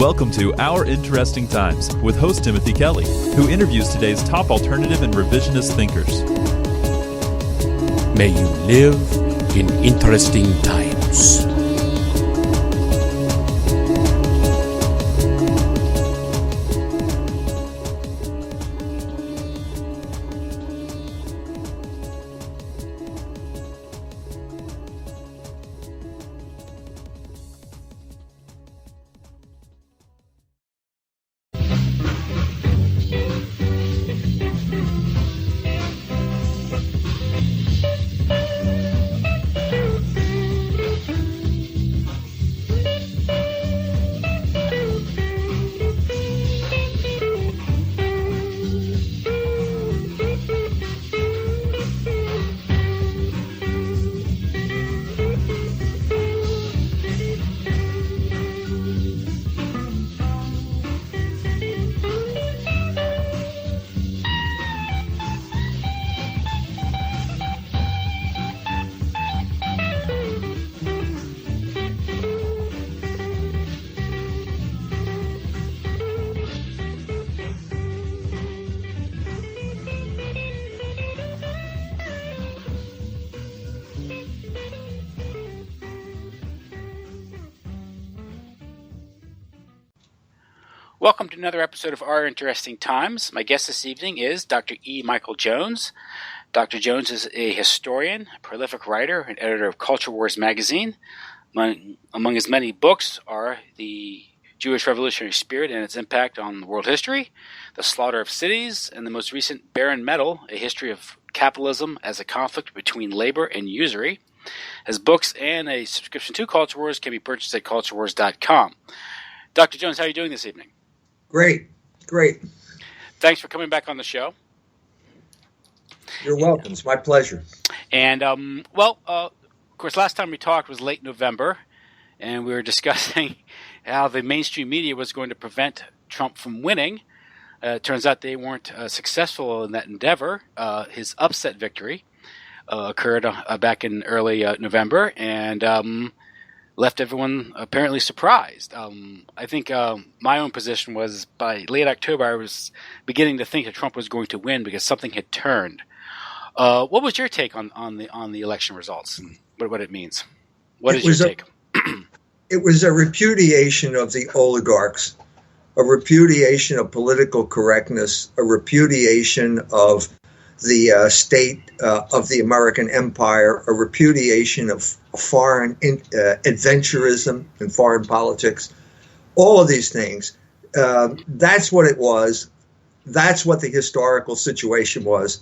Welcome to Our Interesting Times with host Timothy Kelly, who interviews today's top alternative and revisionist thinkers. May you live in interesting times. Welcome to another episode of Our Interesting Times. My guest this evening is Dr. E. Michael Jones. Dr. Jones is a historian, a prolific writer, and editor of Culture Wars magazine. Among his many books are The Jewish Revolutionary Spirit and Its Impact on World History, The Slaughter of Cities, and the most recent Barren Metal, A History of Capitalism as a Conflict Between Labor and Usury. His books and a subscription to Culture Wars can be purchased at culturewars.com. Dr. Jones, how are you doing this evening? Great. Thanks for coming back on the show. You're welcome. It's my pleasure. And, of course, last time we talked was late November, and we were discussing how the mainstream media was going to prevent Trump from winning. It turns out they weren't successful in that endeavor. His upset victory occurred back in early November, and left everyone apparently surprised. I think my own position was by late October, I was beginning to think that Trump was going to win because something had turned. What was your take on the election results and what it means? What is your take? It was a repudiation of the oligarchs, a repudiation of political correctness, a repudiation of the state of the American empire, a repudiation of foreign adventurism and foreign politics, all of these things. That's what it was. That's what the historical situation was.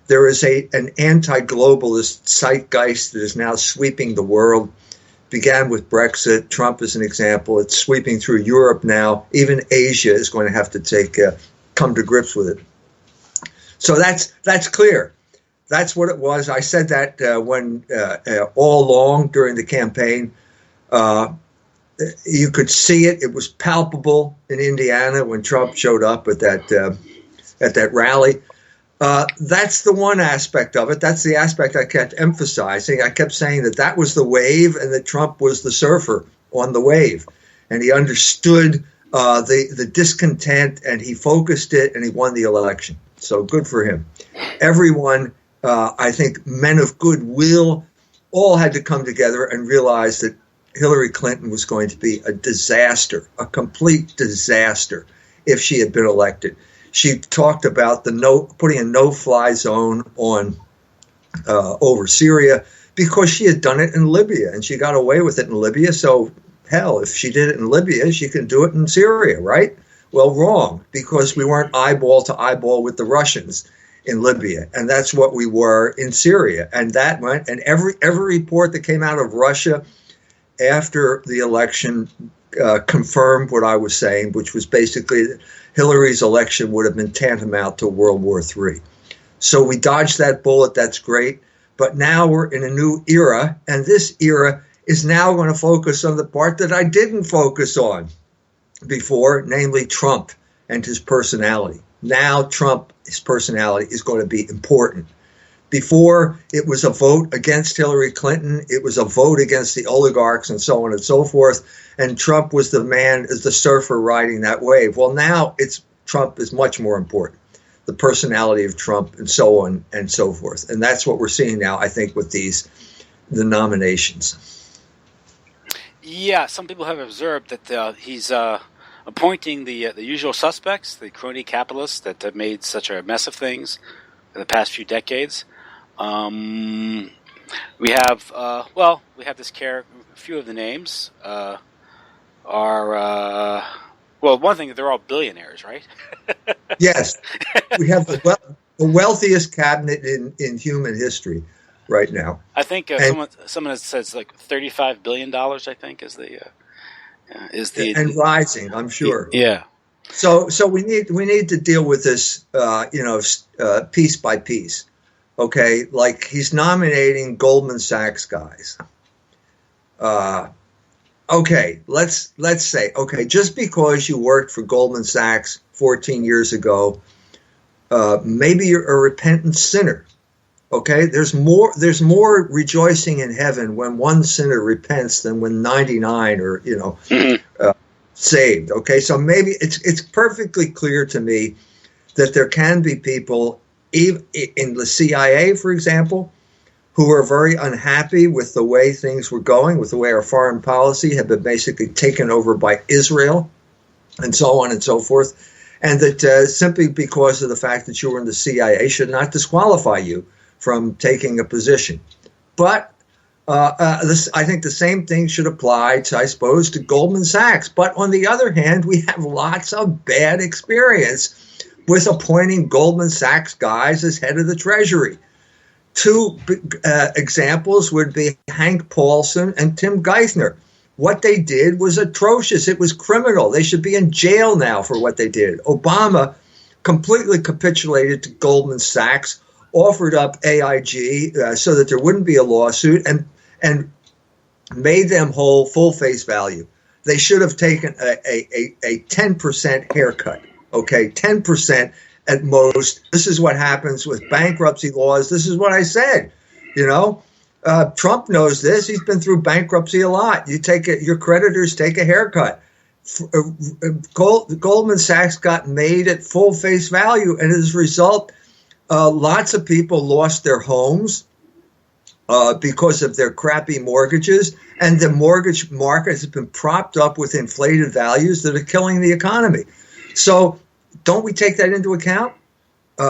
There is an anti-globalist zeitgeist that is now sweeping the world. Began with Brexit. Trump is an example. It's sweeping through Europe now. Even Asia is going to have to come to grips with it. So that's clear. That's what it was. I said that when all along during the campaign. You could see it. It was palpable in Indiana when Trump showed up at that rally. That's the one aspect of it. That's the aspect I kept emphasizing. I kept saying that was the wave and that Trump was the surfer on the wave. And he understood the discontent and he focused it and he won the election. So good for him. Everyone, I think men of goodwill, all had to come together and realize that Hillary Clinton was going to be a disaster, a complete disaster if she had been elected. She talked about putting a no-fly zone on over Syria because she had done it in Libya and she got away with it in Libya. So hell, if she did it in Libya, she can do it in Syria, right? Well, wrong, because we weren't eyeball to eyeball with the Russians in Libya, and that's what we were in Syria. And that went, and every report that came out of Russia after the election confirmed what I was saying, which was basically that Hillary's election would have been tantamount to World War III. So we dodged that bullet. That's great. But now we're in a new era, and this era is now going to focus on the part that I didn't focus on before, namely Trump and his personality. Now Trump, his personality is going to be important. Before, it was a vote against Hillary Clinton. It was a vote against the oligarchs and so on and so forth. And Trump was the man, as the surfer riding that wave. Well, now Trump is much more important. The personality of Trump and so on and so forth. And that's what we're seeing now, I think, with the nominations. Yeah, some people have observed that he's appointing the usual suspects, the crony capitalists that have made such a mess of things in the past few decades. We have this character. A few of the names are one thing, they're all billionaires, right? Yes, we have the wealthiest cabinet in human history right now. I think someone says like $35 billion. I think is the rising. I'm sure. Yeah. So we need to deal with this, piece by piece. Okay, like he's nominating Goldman Sachs guys. Okay, let's say, just because you worked for Goldman Sachs 14 years ago, maybe you're a repentant sinner. Okay, there's more rejoicing in heaven when one sinner repents than when 99 are saved. Okay, so maybe it's perfectly clear to me that there can be people in the CIA, for example, who are very unhappy with the way things were going, with the way our foreign policy had been basically taken over by Israel, and so on and so forth, and that simply because of the fact that you were in the CIA should not disqualify you from taking a position. But I think the same thing should apply to, I suppose, to Goldman Sachs. But on the other hand, we have lots of bad experience with appointing Goldman Sachs guys as head of the Treasury. Two examples would be Hank Paulson and Tim Geithner. What they did was atrocious. It was criminal. They should be in jail now for what they did. Obama completely capitulated to Goldman Sachs, offered up AIG so that there wouldn't be a lawsuit, and made them whole full face value. They should have taken a 10% haircut, 10% at most. This is what happens with bankruptcy laws. This is what I said. Trump knows this. He's been through bankruptcy a lot. Your creditors take a haircut. Goldman Sachs got made at full face value, and as a result, lots of people lost their homes because of their crappy mortgages, and the mortgage market has been propped up with inflated values that are killing the economy. So don't we take that into account?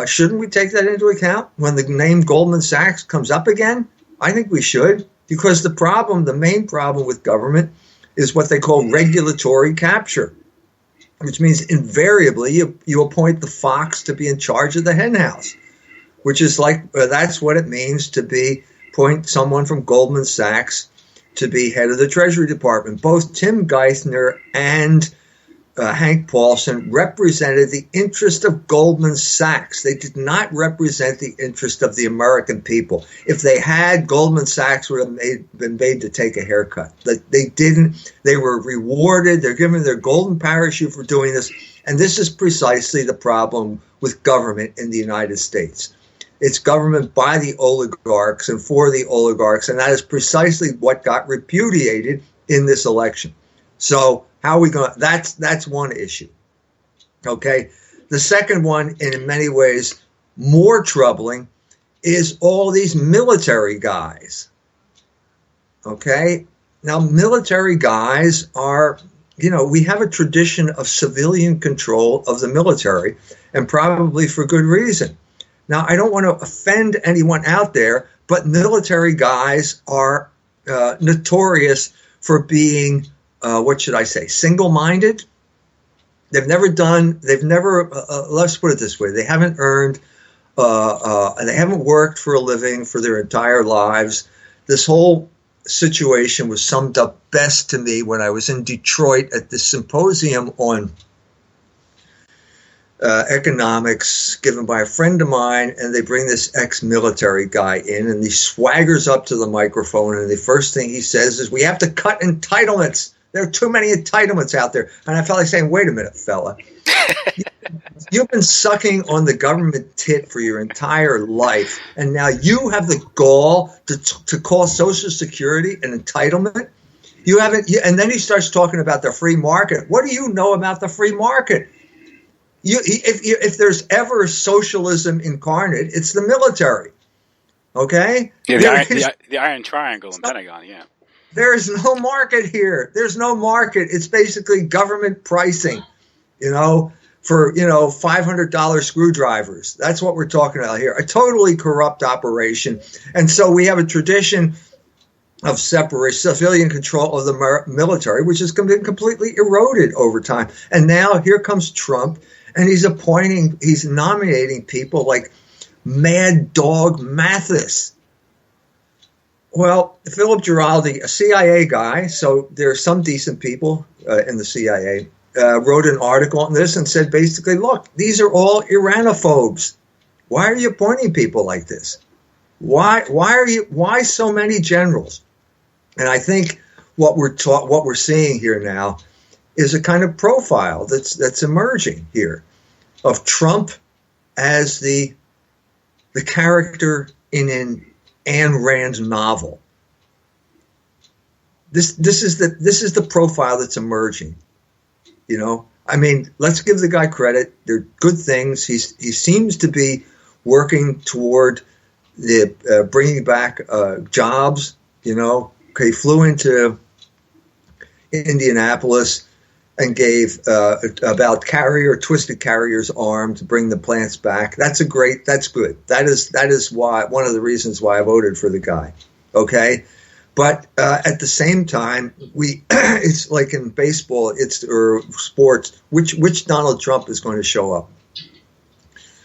Shouldn't we take that into account when the name Goldman Sachs comes up again? I think we should, because the main problem with government is what they call regulatory capture, which means invariably you appoint the fox to be in charge of the hen house, which is like, that's what it means to appoint someone from Goldman Sachs to be head of the Treasury Department. Both Tim Geithner and Hank Paulson represented the interest of Goldman Sachs. They did not represent the interest of the American people. If they had, Goldman Sachs would have been made to take a haircut. They didn't. They were rewarded. They're given their golden parachute for doing this. And this is precisely the problem with government in the United States. It's government by the oligarchs and for the oligarchs. And that is precisely what got repudiated in this election. So how are we going? That's one issue. Okay. The second one, and in many ways more troubling, is all these military guys. Okay. Now, military guys are, we have a tradition of civilian control of the military, and probably for good reason. Now, I don't want to offend anyone out there, but military guys are notorious for being single-minded. Let's put it this way, they haven't earned, they haven't worked for a living for their entire lives. This whole situation was summed up best to me when I was in Detroit at the symposium on economics given by a friend of mine, and they bring this ex-military guy in, and he swaggers up to the microphone, and the first thing he says is, we have to cut entitlements. There are too many entitlements out there. And I felt like saying, wait a minute, fella. You've been sucking on the government tit for your entire life, and now you have the gall to call Social Security an entitlement. You haven't, and then he starts talking about the free market. What do you know about the free market? If there's ever socialism incarnate, it's the military. Okay? Yeah, the Iron Triangle in Pentagon, yeah. There is no market here. There's no market. It's basically government pricing, for, $500 screwdrivers. That's what we're talking about here. A totally corrupt operation. And so we have a tradition of separate civilian control of the military, which has been completely eroded over time. And now here comes Trump, and he's nominating people like Mad Dog Mathis. Well, Philip Giraldi, a CIA guy, so there are some decent people in the CIA, wrote an article on this and said basically, look, these are all Iranophobes. Why are you appointing people like this? Why so many generals? And I think what we're seeing here now is a kind of profile that's emerging here of Trump as the character in an Ayn Rand novel. This is the profile that's emerging. I mean, let's give the guy credit. They're good things. He seems to be working toward the bringing back jobs. He flew into Indianapolis and gave about twisted carrier's arm to bring the plants back. That's good. That is why one of the reasons why I voted for the guy. Okay. But at the same time, it's like in baseball, or sports, which Donald Trump is going to show up.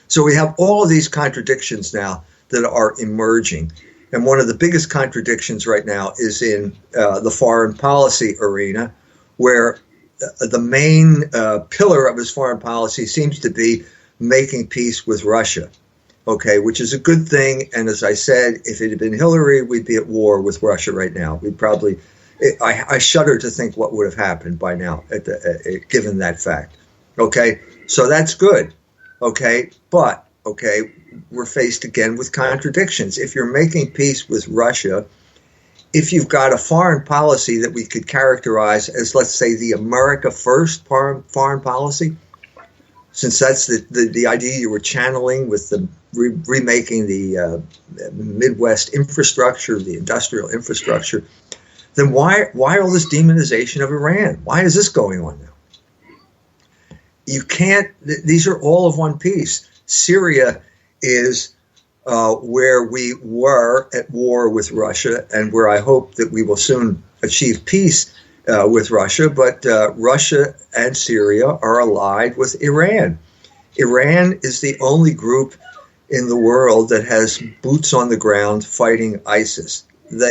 So we have all of these contradictions now that are emerging. And one of the biggest contradictions right now is in the foreign policy arena, where the main pillar of his foreign policy seems to be making peace with Russia. Okay, which is a good thing. And as I said, if it had been Hillary, we'd be at war with Russia right now. We'd probably, I shudder to think what would have happened by now, given that fact. Okay, so that's good. Okay, but, we're faced again with contradictions. If you're making peace with Russia, if you've got a foreign policy that we could characterize as, let's say, the America First foreign policy, since that's the idea you were channeling with the remaking the Midwest infrastructure, the industrial infrastructure, then why all this demonization of Iran? Why is this going on now? You can't, these are all of one piece. Syria is where we were at war with Russia, and where I hope that we will soon achieve peace with Russia. But Russia and Syria are allied with Iran. Iran is the only group in the world that has boots on the ground fighting ISIS.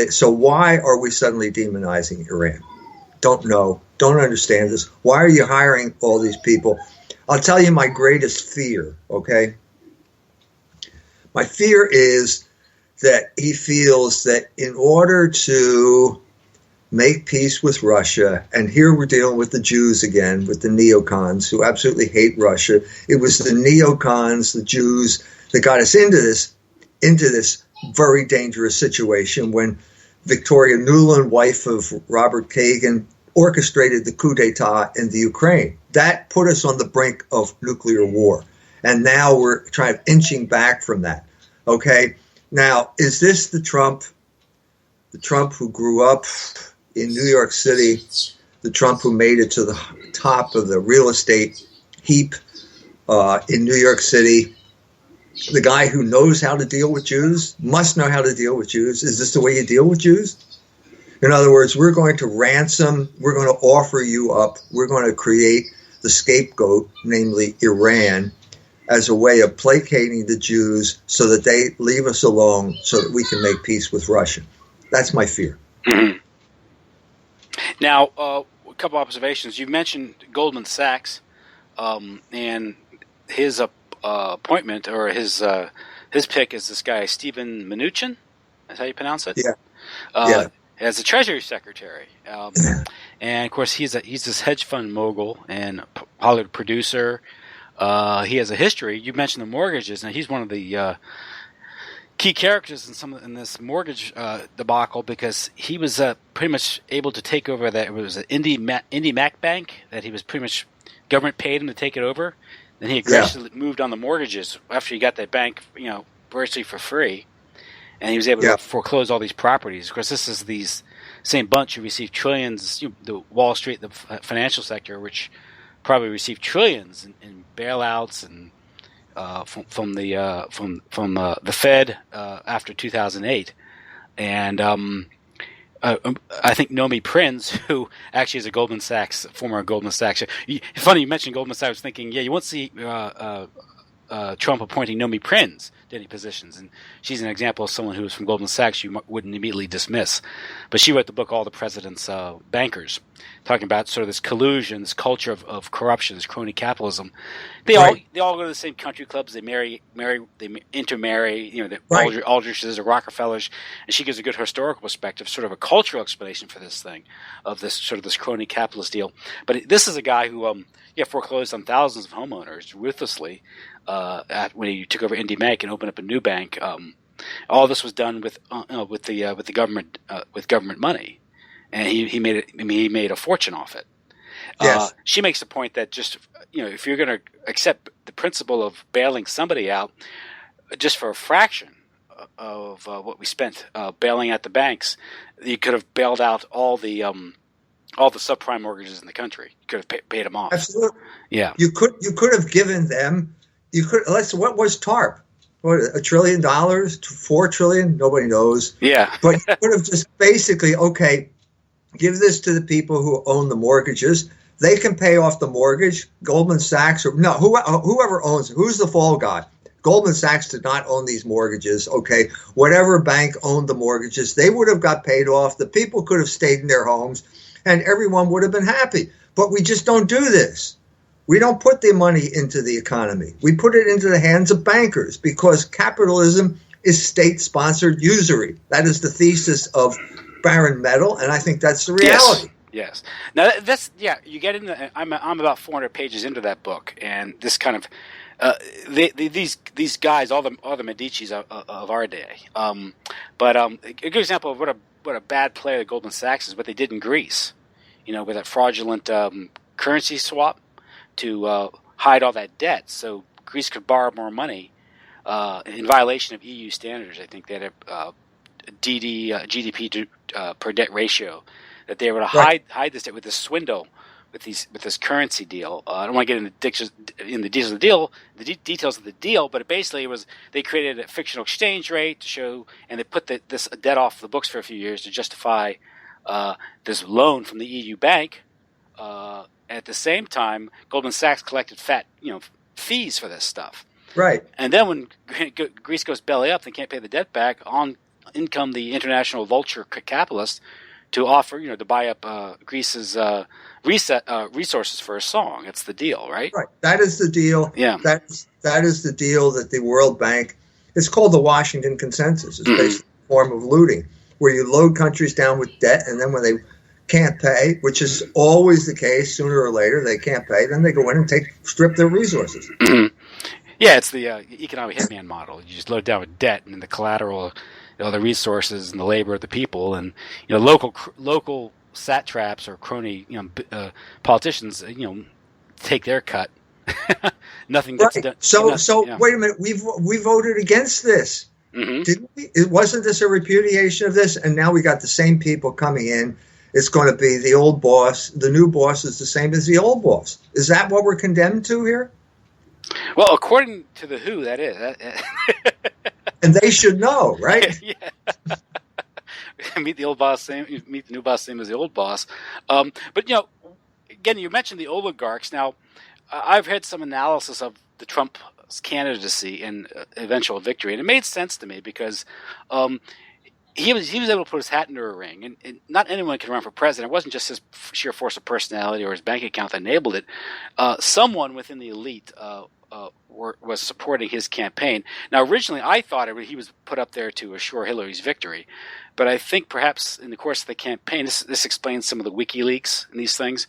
So why are we suddenly demonizing Iran? Don't know. Don't understand this. Why are you hiring all these people? I'll tell you my greatest fear, okay? My fear is that he feels that in order to make peace with Russia, and here we're dealing with the Jews again, with the neocons who absolutely hate Russia. It was the neocons, the Jews, that got us into this very dangerous situation when Victoria Nuland, wife of Robert Kagan, orchestrated the coup d'etat in the Ukraine. That put us on the brink of nuclear war. And now we're inching back from that. Okay. Now, is this the Trump who grew up in New York City, the Trump who made it to the top of the real estate heap in New York City, the guy who knows how to deal with Jews, must know how to deal with Jews? Is this the way you deal with Jews? In other words, we're going to ransom, we're going to offer you up, we're going to create the scapegoat, namely Iran, as a way of placating the Jews so that they leave us alone so that we can make peace with Russia. That's my fear. Mm-hmm. Now, a couple observations. You mentioned Goldman Sachs and his appointment, or his pick is this guy, Steven Mnuchin. That's how you pronounce it? Yeah. As the Treasury Secretary. And, of course, he's this hedge fund mogul and Hollywood producer. He has a history. You mentioned the mortgages, and he's one of the key characters in this mortgage debacle, because he was pretty much able to take over that. It was an Indy Mac Bank that he was pretty much, government paid him to take it over. Then he aggressively moved on the mortgages after he got that bank, virtually for free, and he was able to foreclose all these properties. Of course, this is these same bunch who received trillions. The Wall Street, the financial sector, which probably received trillions in bailouts and from the Fed after 2008, and I think Nomi Prinz, who actually is a former Goldman Sachs. Funny you mentioned Goldman Sachs. I was thinking, you won't see Trump appointing Nomi Prinz to any positions, and she's an example of someone who was from Goldman Sachs you wouldn't immediately dismiss. But she wrote the book All the President's Bankers, talking about sort of this collusion, this culture of corruption, this crony capitalism. They all go to the same country clubs. They they intermarry. The Aldrich's or Rockefellers, and she gives a good historical perspective, sort of a cultural explanation for this thing, of this sort of this crony capitalist deal. But this is a guy who foreclosed on thousands of homeowners ruthlessly when he took over Indy Bank and opened up a new bank. All this was done with the government with government money, and he made a fortune off it. Yes. She makes the point that just if you're going to accept the principle of bailing somebody out just for a fraction of what we spent bailing out the banks, you could have bailed out all the subprime mortgages in the country. You could have paid them off. Absolutely. Yeah. You could have given them. What was TARP? What, $1 trillion, $4 trillion? Nobody knows. Yeah. But you could have just basically, give this to the people who own the mortgages. They can pay off the mortgage. Goldman Sachs whoever owns it. Who's the fall guy? Goldman Sachs did not own these mortgages. Okay, whatever bank owned the mortgages, they would have got paid off. The people could have stayed in their homes, and everyone would have been happy. But we just don't do this. We don't put the money into the economy. We put it into the hands of bankers, because capitalism is state-sponsored usury. That is the thesis of Baron Metal, and I think that's the reality. Yes. Now you get into. I'm about 400 pages into that book, and this kind of these guys, all the Medicis of our day. But a good example of what a bad play of Goldman Sachs is what they did in Greece. With that fraudulent currency swap to hide all that debt, so Greece could borrow more money in violation of EU standards. I think they had a GDP per debt ratio, that they were to hide this debt with this swindle, with this currency deal. I don't want to get into the details of the deal, but basically they created a fictional exchange rate to show, and they put this debt off the books for a few years to justify this loan from the EU bank. At the same time, Goldman Sachs collected fat fees for this stuff. Right. And then when Greece goes belly up, they can't pay the debt back. On income the international vulture capitalists to offer, to buy up Greece's resources for a song. It's the deal, right? Right. That is the deal. Yeah. That is the deal that the World Bank. It's called the Washington Consensus. It's basically a form of looting, where you load countries down with debt, and then when they can't pay, which is always the case, sooner or later they can't pay, then they go in and strip their resources. Yeah, it's the economic hitman model. You just load it down with debt, and the collateral, the resources and the labor of the people, and local satraps or crony politicians take their cut. Nothing gets done. So wait a minute, we voted against this. Mm-hmm. Didn't we? Wasn't this a repudiation of this? And now we got the same people coming in. It's going to be the old boss. The new boss is the same as the old boss. Is that what we're condemned to here? Well, according to the WHO, that is. And they should know, right? Yeah. Meet the old boss, meet the new boss, same as the old boss. But again, you mentioned the oligarchs. Now, I've had some analysis of the Trump's candidacy and eventual victory, and it made sense to me because he was able to put his hat into a ring, and not anyone can run for president. It wasn't just his sheer force of personality or his bank account that enabled it. Someone within the elite was supporting his campaign. Now, originally, I thought he was put up there to assure Hillary's victory, but I think perhaps in the course of the campaign, this explains some of the WikiLeaks and these things,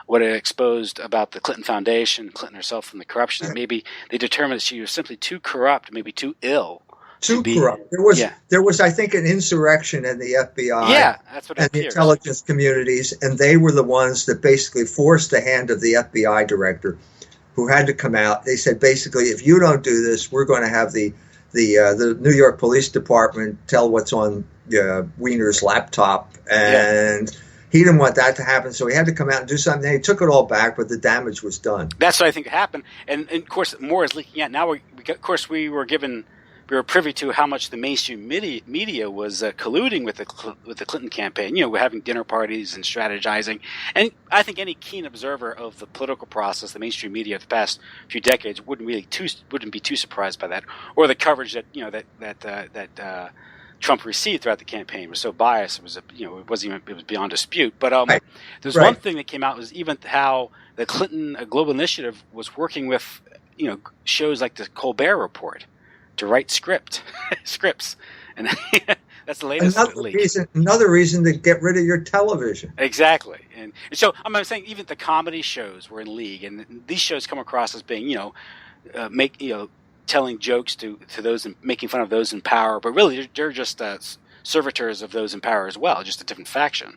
what it exposed about the Clinton Foundation, Clinton herself, and the corruption. That maybe they determined that she was simply too corrupt, maybe too ill. Too corrupt. There was, I think, an insurrection in the FBI. Yeah, that's what it and the appears. Intelligence communities, and they were the ones that basically forced the hand of the FBI director, who had to come out. They said basically, if you don't do this, we're going to have the New York Police Department tell what's on Weiner's laptop, and he didn't want that to happen, so he had to come out and do something. He took it all back, but the damage was done. That's what I think happened, and of course, more is leaking out now. We were privy to how much the mainstream media was colluding with the Clinton campaign. We're having dinner parties and strategizing. And I think any keen observer of the political process, the mainstream media of the past few decades, wouldn't be too surprised by that, or the coverage that Trump received throughout the campaign was so biased. It was beyond dispute. But there's one thing that came out was even how the Clinton Global Initiative was working with shows like the Colbert Report to write scripts, and that's the latest leak. Another reason to get rid of your television. Exactly, and so I'm saying even the comedy shows were in league, and these shows come across as being telling jokes to those and making fun of those in power, but really they're just servitors of those in power as well, just a different faction.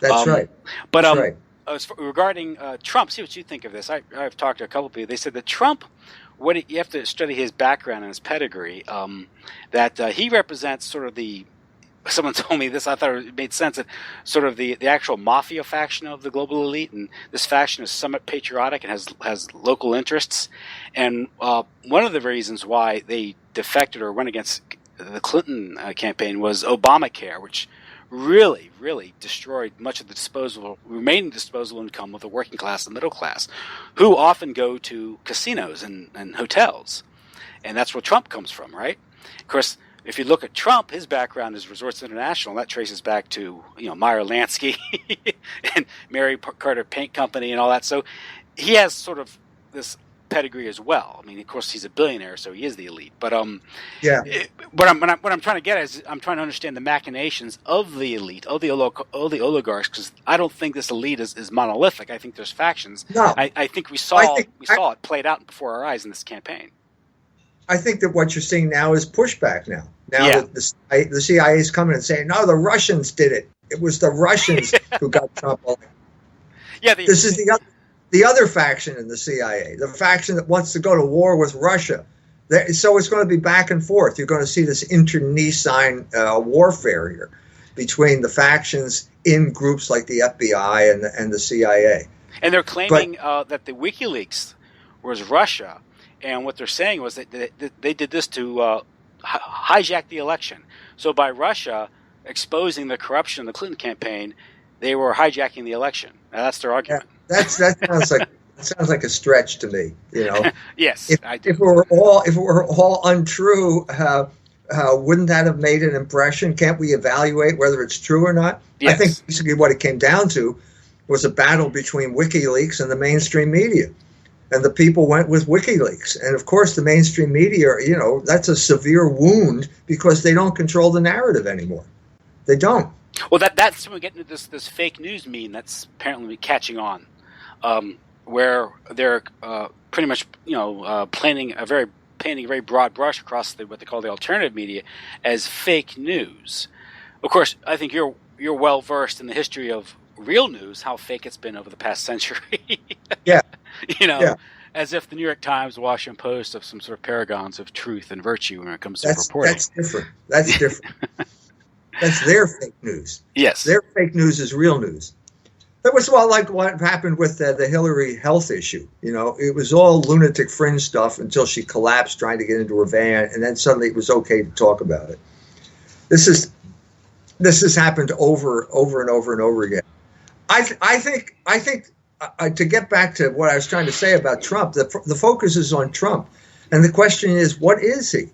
That's right. But That's right. Regarding Trump, see what you think of this. I've talked to a couple of people. They said that Trump, you have to study his background and his pedigree. That he represents sort of someone told me this. I thought it made sense that sort of the actual mafia faction of the global elite, and this faction is somewhat patriotic and has local interests. And one of the reasons why they defected or went against the Clinton campaign was Obamacare, which really, really destroyed much of the remaining disposable income of the working class and middle class, who often go to casinos and hotels. And that's where Trump comes from, right? Of course, if you look at Trump, his background is Resorts International. That traces back to Meyer Lansky and Mary Carter Paint Company and all that. So he has sort of this pedigree as well. I mean, of course, he's a billionaire, so he is the elite. But what I'm trying to get at is I'm trying to understand the machinations of the elite, of the oligarchs, because I don't think this elite is monolithic. I think there's factions. No, I think we saw it played out before our eyes in this campaign. I think that what you're seeing now is pushback now. That the CIA is coming and saying, no, the Russians did it. It was the Russians who got Trump elected. This is the other faction in the CIA, the faction that wants to go to war with Russia. So it's going to be back and forth. You're going to see this internecine warfare here between the factions in groups like the FBI and the CIA. And they're claiming that the WikiLeaks was Russia. And what they're saying was that they did this to hijack the election. So by Russia exposing the corruption in the Clinton campaign, they were hijacking the election. Now, that's their argument. That sounds like a stretch to me. Yes, I do. If it were all untrue, wouldn't that have made an impression? Can't we evaluate whether it's true or not? Yes. I think basically what it came down to was a battle between WikiLeaks and the mainstream media. And the people went with WikiLeaks. And of course, the mainstream media, that's a severe wound because they don't control the narrative anymore. They don't. Well, that's when we get into this fake news meme that's apparently catching on, where they're pretty much painting a very broad brush across what they call the alternative media as fake news. Of course, I think you're well versed in the history of real news, how fake it's been over the past century. Yeah. As if the New York Times, Washington Post, of some sort of paragons of truth and virtue when it comes to reporting. That's different. That's their fake news. Yes. Their fake news is real news. That was like what happened with the Hillary health issue. It was all lunatic fringe stuff until she collapsed trying to get into her van, and then suddenly it was okay to talk about it. This has happened over and over and over again. I think to get back to what I was trying to say about Trump, the focus is on Trump, and the question is, what is he?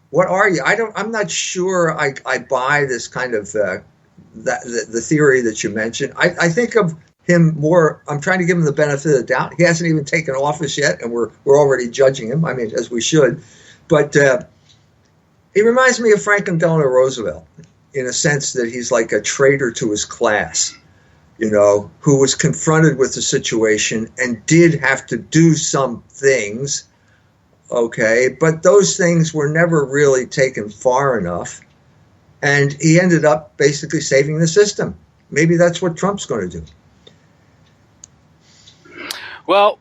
What are you? I'm not sure I buy this kind of the theory that you mentioned. I think of him more. I'm trying to give him the benefit of the doubt. He hasn't even taken office yet, and we're already judging him. I mean, as we should. But he reminds me of Franklin Delano Roosevelt in a sense that he's like a traitor to his class, who was confronted with the situation and did have to do some things. Okay, but those things were never really taken far enough. And he ended up basically saving the system. Maybe that's what Trump's going to do. Well,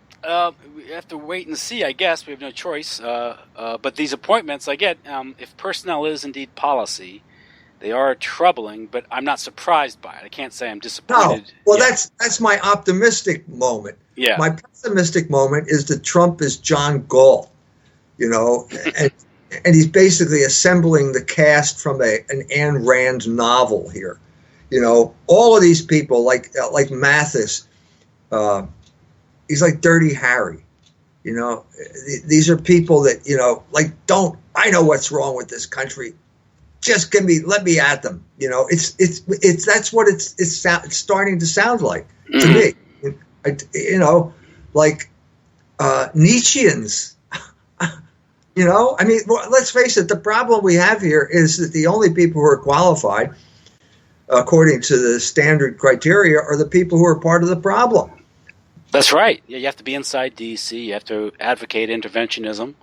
we have to wait and see, I guess. We have no choice. But these appointments, I get, if personnel is indeed policy, they are troubling, but I'm not surprised by it. I can't say I'm disappointed. No. Well, that's my optimistic moment. Yeah. My pessimistic moment is that Trump is John Galt, and he's basically assembling the cast from an Ayn Rand novel here. All of these people, like Mathis, he's like Dirty Harry. These are people that, I know what's wrong with this country. Just let me at them. It's that's what it's starting to sound like to me. Like Nietzscheans. I mean, let's face it. The problem we have here is that the only people who are qualified, according to the standard criteria, are the people who are part of the problem. That's right. Yeah, you have to be inside D.C. You have to advocate interventionism.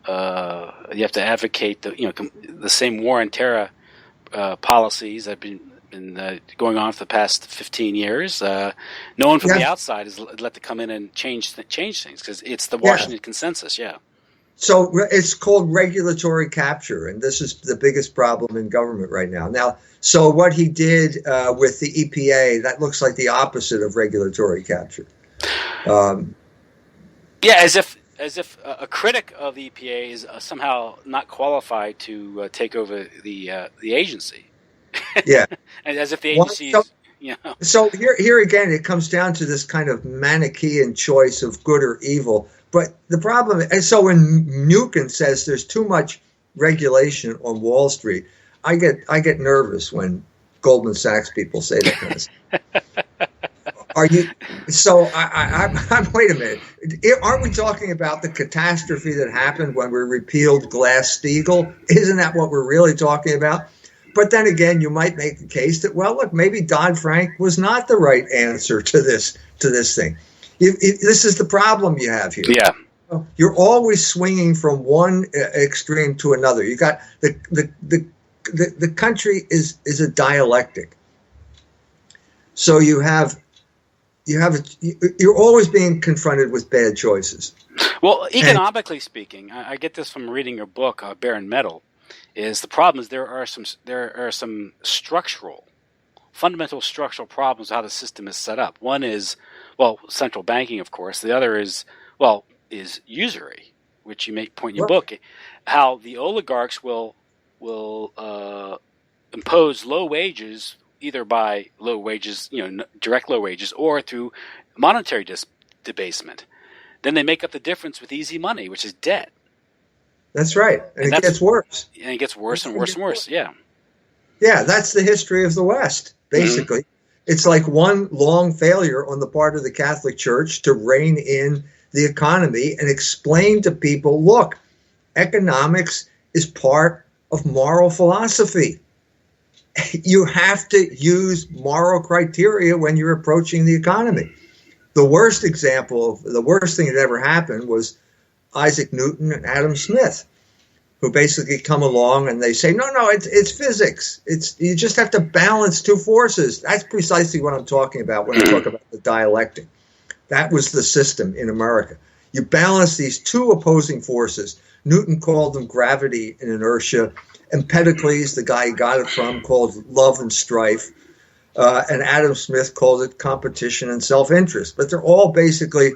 You have to advocate the same war and terror policies that have been going on for the past 15 years. No one from the outside is let to come in and change things because it's the Washington consensus. Yeah. So it's called regulatory capture, and this is the biggest problem in government right now. Now, so what he did with the EPA, that looks like the opposite of regulatory capture. As if a critic of the EPA is somehow not qualified to take over the agency. Yeah, and as if the agency So here again, it comes down to this kind of Manichaean choice of good or evil. But the problem, and so when Mnuchin says there's too much regulation on Wall Street, I get nervous when Goldman Sachs people say that kind of stuff. Are you? So I'm. Wait a minute. Aren't we talking about the catastrophe that happened when we repealed Glass-Steagall? Isn't that what we're really talking about? But then again, you might make the case that, well, look, maybe Dodd-Frank was not the right answer to this thing. This is the problem you have here. Yeah, you're always swinging from one extreme to another. You got the country is a dialectic. So you're always being confronted with bad choices. Well, economically speaking, I get this from reading your book, Barren Metal. Is the problem is there are some fundamental structural problems with how the system is set up. One is, central banking, of course. The other is usury, which you make point in your book. How the oligarchs will impose low wages, either by low wages, direct low wages, or through monetary debasement. Then they make up the difference with easy money, which is debt. That's right. And it gets worse. And it gets worse and worse and worse, yeah. Yeah, that's the history of the West, basically. Mm-hmm. It's like one long failure on the part of the Catholic Church to rein in the economy and explain to people, look, economics is part of moral philosophy. You have to use moral criteria when you're approaching the economy. The worst thing that ever happened was Isaac Newton and Adam Smith, who basically come along and they say, no, it's physics. You just have to balance two forces. That's precisely what I'm talking about when I talk about the dialectic. That was the system in America. You balance these two opposing forces. Newton called them gravity and inertia. Empedocles, the guy he got it from, called love and strife. And Adam Smith called it competition and self-interest. But they're all basically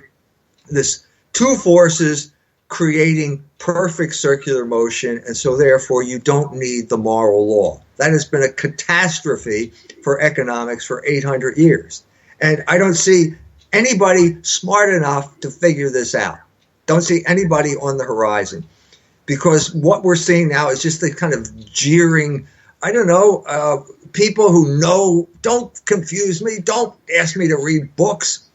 this two forces creating perfect circular motion, and so therefore you don't need the moral law. That has been a catastrophe for economics for 800 years. And I don't see anybody smart enough to figure this out. Don't see anybody on the horizon. Because what we're seeing now is just the kind of jeering I don't know, people who know, don't confuse me. Don't ask me to read books.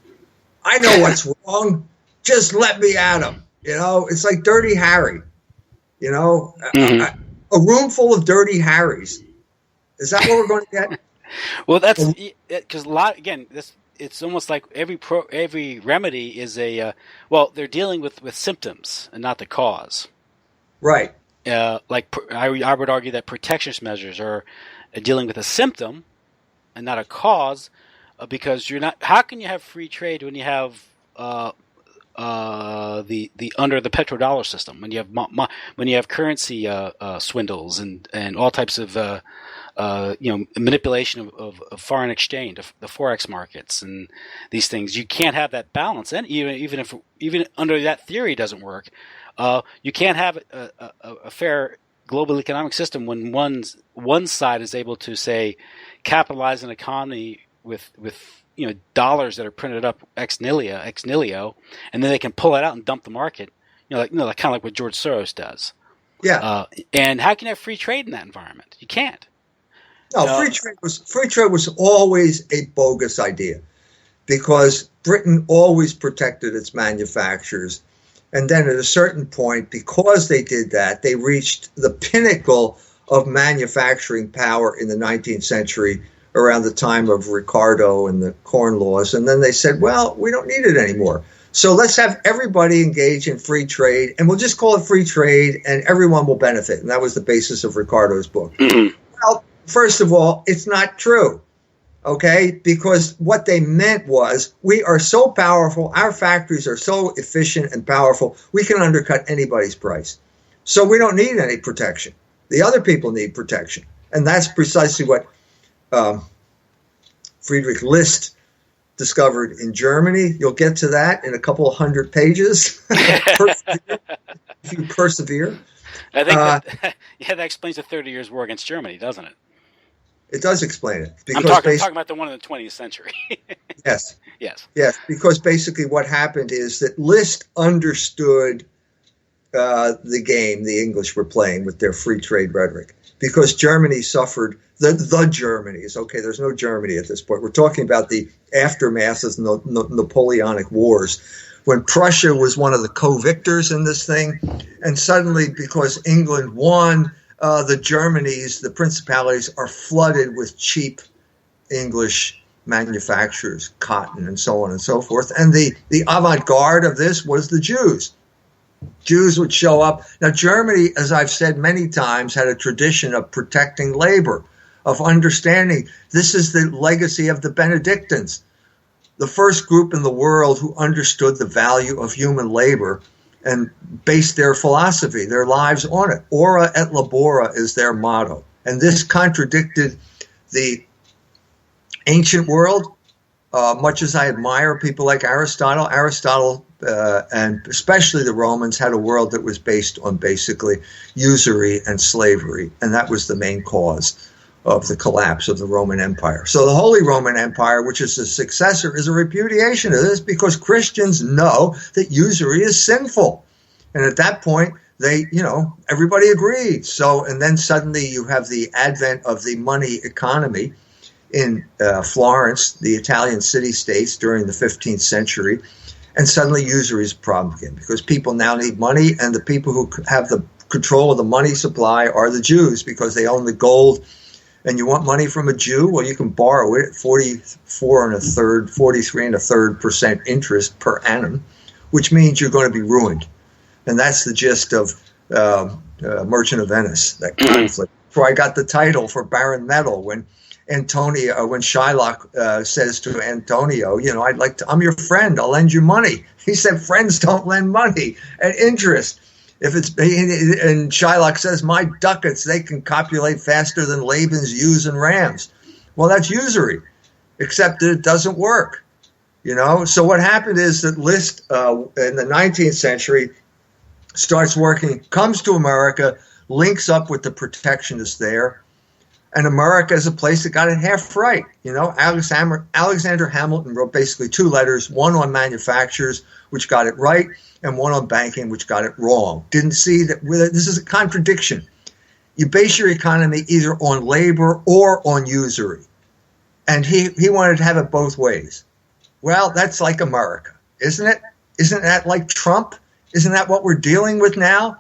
I know what's wrong. Just let me at them. It's like Dirty Harry. A room full of Dirty Harrys. Is that what we're going to get? Well, that's because a lot. Again, it's almost like every remedy is they're dealing with symptoms and not the cause. Right. I would argue that protectionist measures are dealing with a symptom and not a cause, because you're not. How can you have free trade when you have the under the petrodollar system, when you have currency swindles and all types of manipulation of foreign exchange, the forex markets and these things? You can't have that balance, and even under that theory doesn't work. You can't have a fair global economic system when one side is able to, say, capitalize an economy with dollars that are printed up ex nihilo, and then they can pull it out and dump the market. Kind of like what George Soros does. Yeah. And how can you have free trade in that environment? You can't. No, free trade was always a bogus idea, because Britain always protected its manufacturers. And then at a certain point, because they did that, they reached the pinnacle of manufacturing power in the 19th century around the time of Ricardo and the Corn Laws. And then they said, well, we don't need it anymore. So let's have everybody engage in free trade, and we'll just call it free trade, and everyone will benefit. And that was the basis of Ricardo's book. Well, first of all, it's not true. Okay, because what they meant was, we are so powerful, our factories are so efficient and powerful, we can undercut anybody's price. So we don't need any protection. The other people need protection. And that's precisely what Friedrich List discovered in Germany. You'll get to that in a couple of 100 pages. If you persevere. I think that explains the 30 Years' War against Germany, doesn't it? It does explain it. I'm talking about the one in the 20th century. Yes. Yes. Yes, because basically what happened is that List understood the game the English were playing with their free trade rhetoric, because Germany suffered, the Germanys, okay, there's no Germany at this point. We're talking about the aftermath of the Napoleonic Wars, when Prussia was one of the co-victors in this thing, and suddenly, because England won, the Germanys, the principalities, are flooded with cheap English manufacturers, cotton and so on and so forth. And the avant-garde of this was the Jews. Jews would show up. Now, Germany, as I've said many times, had a tradition of protecting labor, of understanding. This is the legacy of the Benedictines, the first group in the world who understood the value of human labor and based their philosophy, their lives on it. Ora et labora is their motto. And this contradicted the ancient world, much as I admire people like Aristotle. Aristotle, and especially the Romans, had a world that was based on basically usury and slavery. And that was the main cause of the collapse of the Roman Empire. So the Holy Roman Empire, which is the successor, is a repudiation of this, because Christians know that usury is sinful. And at that point, everybody agreed. So, and then suddenly you have the advent of the money economy in Florence, the Italian city-states during the 15th century. And suddenly usury is a problem again, because people now need money, and the people who have the control of the money supply are the Jews, because they own the gold. And you want money from a Jew? Well, you can borrow it at 43.33% interest per annum, which means you're going to be ruined. And that's the gist of Merchant of Venice, that conflict. Where I got the title for Baron Metal when Shylock says to Antonio, I'm your friend, I'll lend you money. He said, friends don't lend money at interest. And Shylock says, my ducats, they can copulate faster than Laban's ewes and rams. Well, that's usury, except that it doesn't work. So what happened is that List in the 19th century starts working, comes to America, links up with the protectionists there. And America is a place that got it half right. Alexander Hamilton wrote basically two letters, one on manufacturers, which got it right, and one on banking, which got it wrong. Didn't see that this is a contradiction. You base your economy either on labor or on usury. And he wanted to have it both ways. Well, that's like America, isn't it? Isn't that like Trump? Isn't that what we're dealing with now?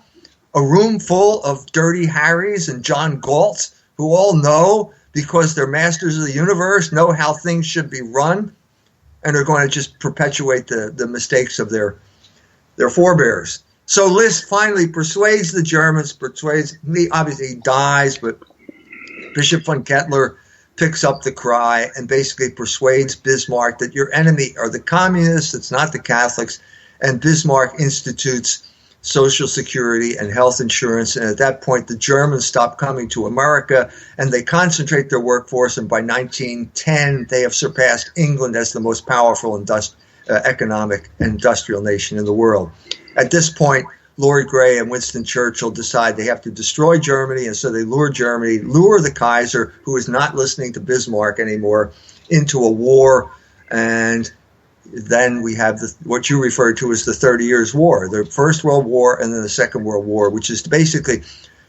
A room full of dirty Harrys and John Galts who all know, because they're masters of the universe, know how things should be run, and are going to just perpetuate the mistakes of their forebears. So List finally persuades the Germans, persuades me. Obviously, he dies, but Bishop von Kettler picks up the cry and basically persuades Bismarck that your enemy are the communists, it's not the Catholics, and Bismarck institutes Social Security and health insurance. And at that point, the Germans stop coming to America and they concentrate their workforce. And by 1910, they have surpassed England as the most powerful economic and industrial nation in the world. At this point, Lord Grey and Winston Churchill decide they have to destroy Germany, and so they lure the Kaiser, who is not listening to Bismarck anymore, into a war. And then we have what you referred to as the 30 Years' War, the First World War and then the Second World War, which is basically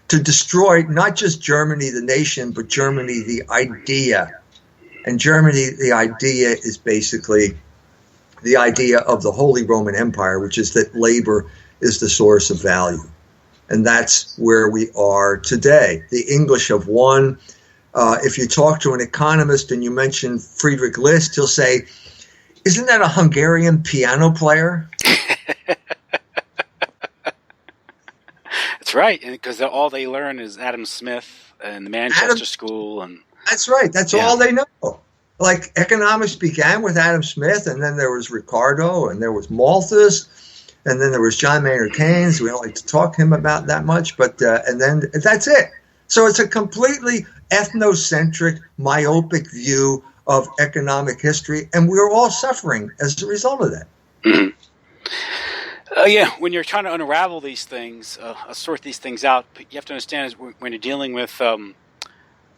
to destroy not just Germany, the nation, but Germany, the idea. And Germany, the idea is basically the idea of the Holy Roman Empire, which is that labor is the source of value. And that's where we are today. The English have won. If you talk to an economist and you mention Friedrich List, he'll say, isn't that a Hungarian piano player? That's right, because all they learn is Adam Smith and the Manchester School. And that's right. That's all they know. Like, economics began with Adam Smith, and then there was Ricardo, and there was Malthus, and then there was John Maynard Keynes. We don't like to talk to him about that much, but and then that's it. So it's a completely ethnocentric, myopic view of economic history, and we're all suffering as a result of that. Mm-hmm. When you're trying to unravel these things, sort these things out, you have to understand is when you're dealing with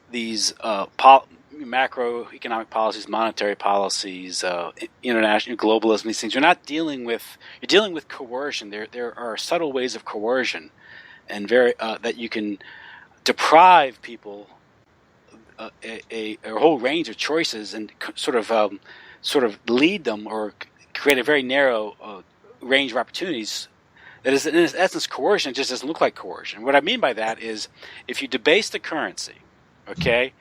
these macroeconomic policies, monetary policies, international globalism, these things, you're dealing with coercion. There are subtle ways of coercion, and that you can deprive people a whole range of choices and sort of lead them or create a very narrow range of opportunities. That is, in essence, coercion. It just doesn't look like coercion. What I mean by that is, if you debase the currency, okay,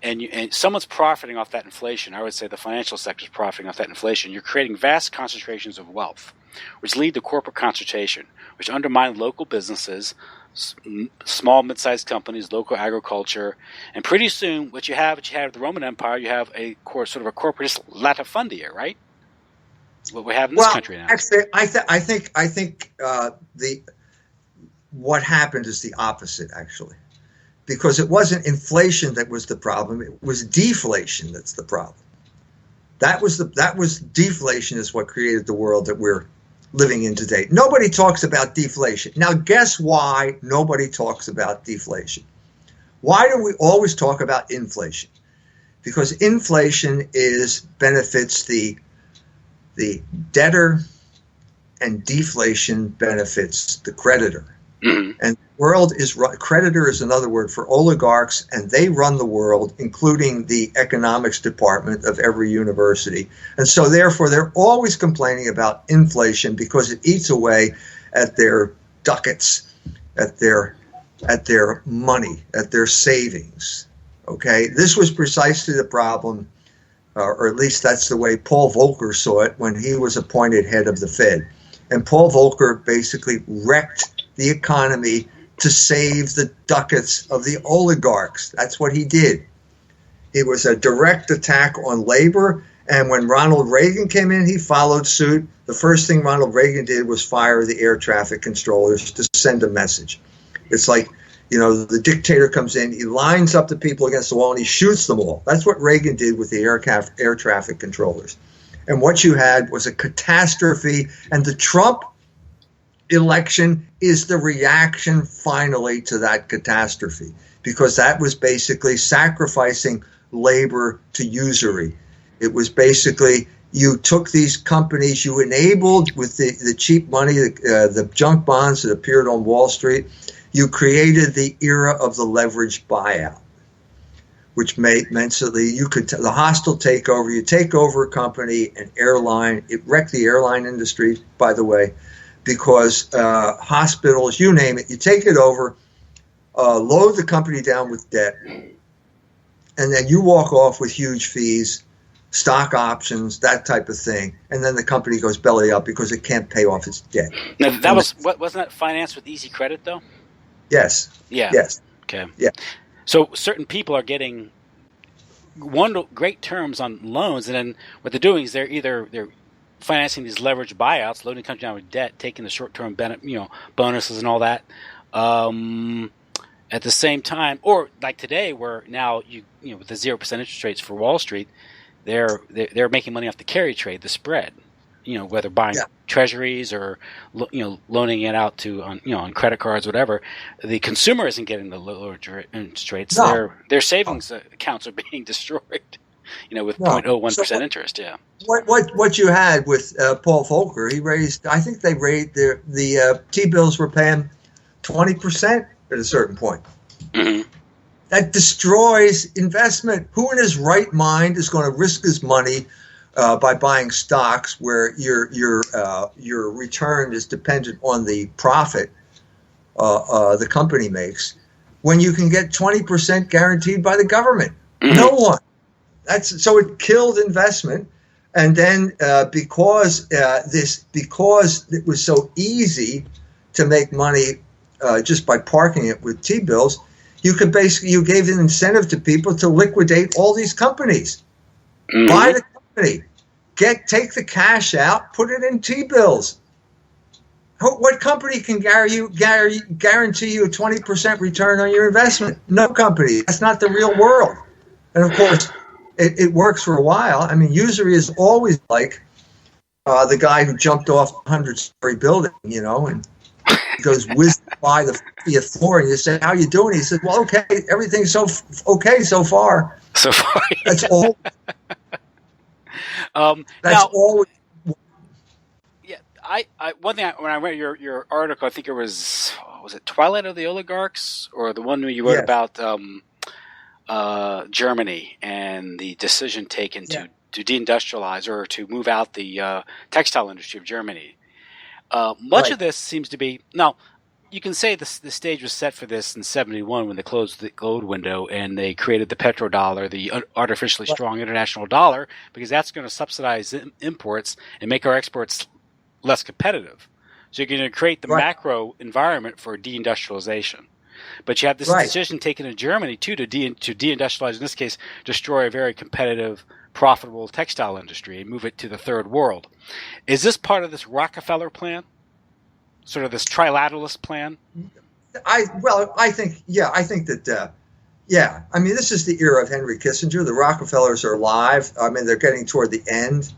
and someone's profiting off that inflation, I would say the financial sector is profiting off that inflation, you're creating vast concentrations of wealth, which lead to corporate concentration, which undermine local businesses, small, mid-sized companies, local agriculture, and pretty soon what you had with the Roman Empire, you have a sort of a corporatist latifundia, right? What we have in this country now. Actually, I think what happened is the opposite, actually, because it wasn't inflation that was the problem; it was deflation that's the problem. That was deflation is what created the world that we're living in today. Nobody talks about deflation. Now, guess why nobody talks about deflation? Why do we always talk about inflation? Because inflation benefits the debtor, and deflation benefits the creditor. Mm-hmm. And the world creditor is another word for oligarchs, and they run the world, including the economics department of every university. And so therefore they're always complaining about inflation because it eats away at their ducats, at their money, at their savings. Okay, this was precisely the problem, or at least that's the way Paul Volcker saw it when he was appointed head of the Fed. And Paul Volcker basically wrecked the economy to save the ducats of the oligarchs. That's what he did. It was a direct attack on labor. And when Ronald Reagan came in, he followed suit. The first thing Ronald Reagan did was fire the air traffic controllers to send a message. It's like, the dictator comes in, he lines up the people against the wall, and he shoots them all. That's what Reagan did with the air traffic controllers. And what you had was a catastrophe, and the Trump election is the reaction finally to that catastrophe, because that was basically sacrificing labor to usury. It was basically, you took these companies, you enabled with the cheap money, the junk bonds that appeared on Wall Street, you created the era of the leveraged buyout, which meant so that you could the hostile takeover. You take over a company, an airline. It wrecked the airline industry, by the way, because hospitals, you name it, you take it over, load the company down with debt, and then you walk off with huge fees, stock options, that type of thing, and then the company goes belly up because it can't pay off its debt. Now, that wasn't that financed with easy credit though? Yes. Yeah. Yes. Okay. Yeah. So certain people are getting great terms on loans, and then what they're doing is they're financing these leveraged buyouts, loading the company down with debt, taking the short-term bonuses and all that. At the same time, or like today, where now with the 0% interest rates for Wall Street, they're making money off the carry trade, the spread. Whether buying treasuries or loaning it out to on credit cards, whatever. The consumer isn't getting the lower interest rates. No. Their savings accounts are being destroyed. With 0.01% interest. Yeah. What you had with Paul Volcker, I think they raised the T-bills were paying 20% at a certain point. Mm-hmm. That destroys investment. Who in his right mind is going to risk his money by buying stocks where your return is dependent on the profit the company makes, when you can get 20% guaranteed by the government? Mm-hmm. No one. So it killed investment, and then because it was so easy to make money just by parking it with T-bills, you gave an incentive to people to liquidate all these companies. Mm-hmm. Buy the company, take the cash out, put it in T-bills. What company can guarantee you a 20% return on your investment? No company. That's not the real world. And of course, it works for a while. I mean, usury is always like the guy who jumped off a 100-story building, and goes whizzing by the 50th floor, and you say, "How you doing?" He said, "Well, okay, everything's okay so far." So far, yeah. That's all. That's all. Yeah, I one thing when I read your article, I think it was it Twilight of the Oligarchs, or the one you wrote about Germany and the decision taken to deindustrialize or to move out the textile industry of Germany. Much of this seems to be now. You can say the stage was set for this in '71 when they closed the gold window and they created the petrodollar, the artificially strong international dollar, because that's going to subsidize imports and make our exports less competitive. So you're going to create the macro environment for deindustrialization. But you have this decision taken in Germany too to deindustrialize, in this case, destroy a very competitive, profitable textile industry and move it to the third world. Is this part of this Rockefeller plan? Sort of this trilateralist plan? I think that I mean, this is the era of Henry Kissinger. The Rockefellers are alive. I mean, they're getting toward the end.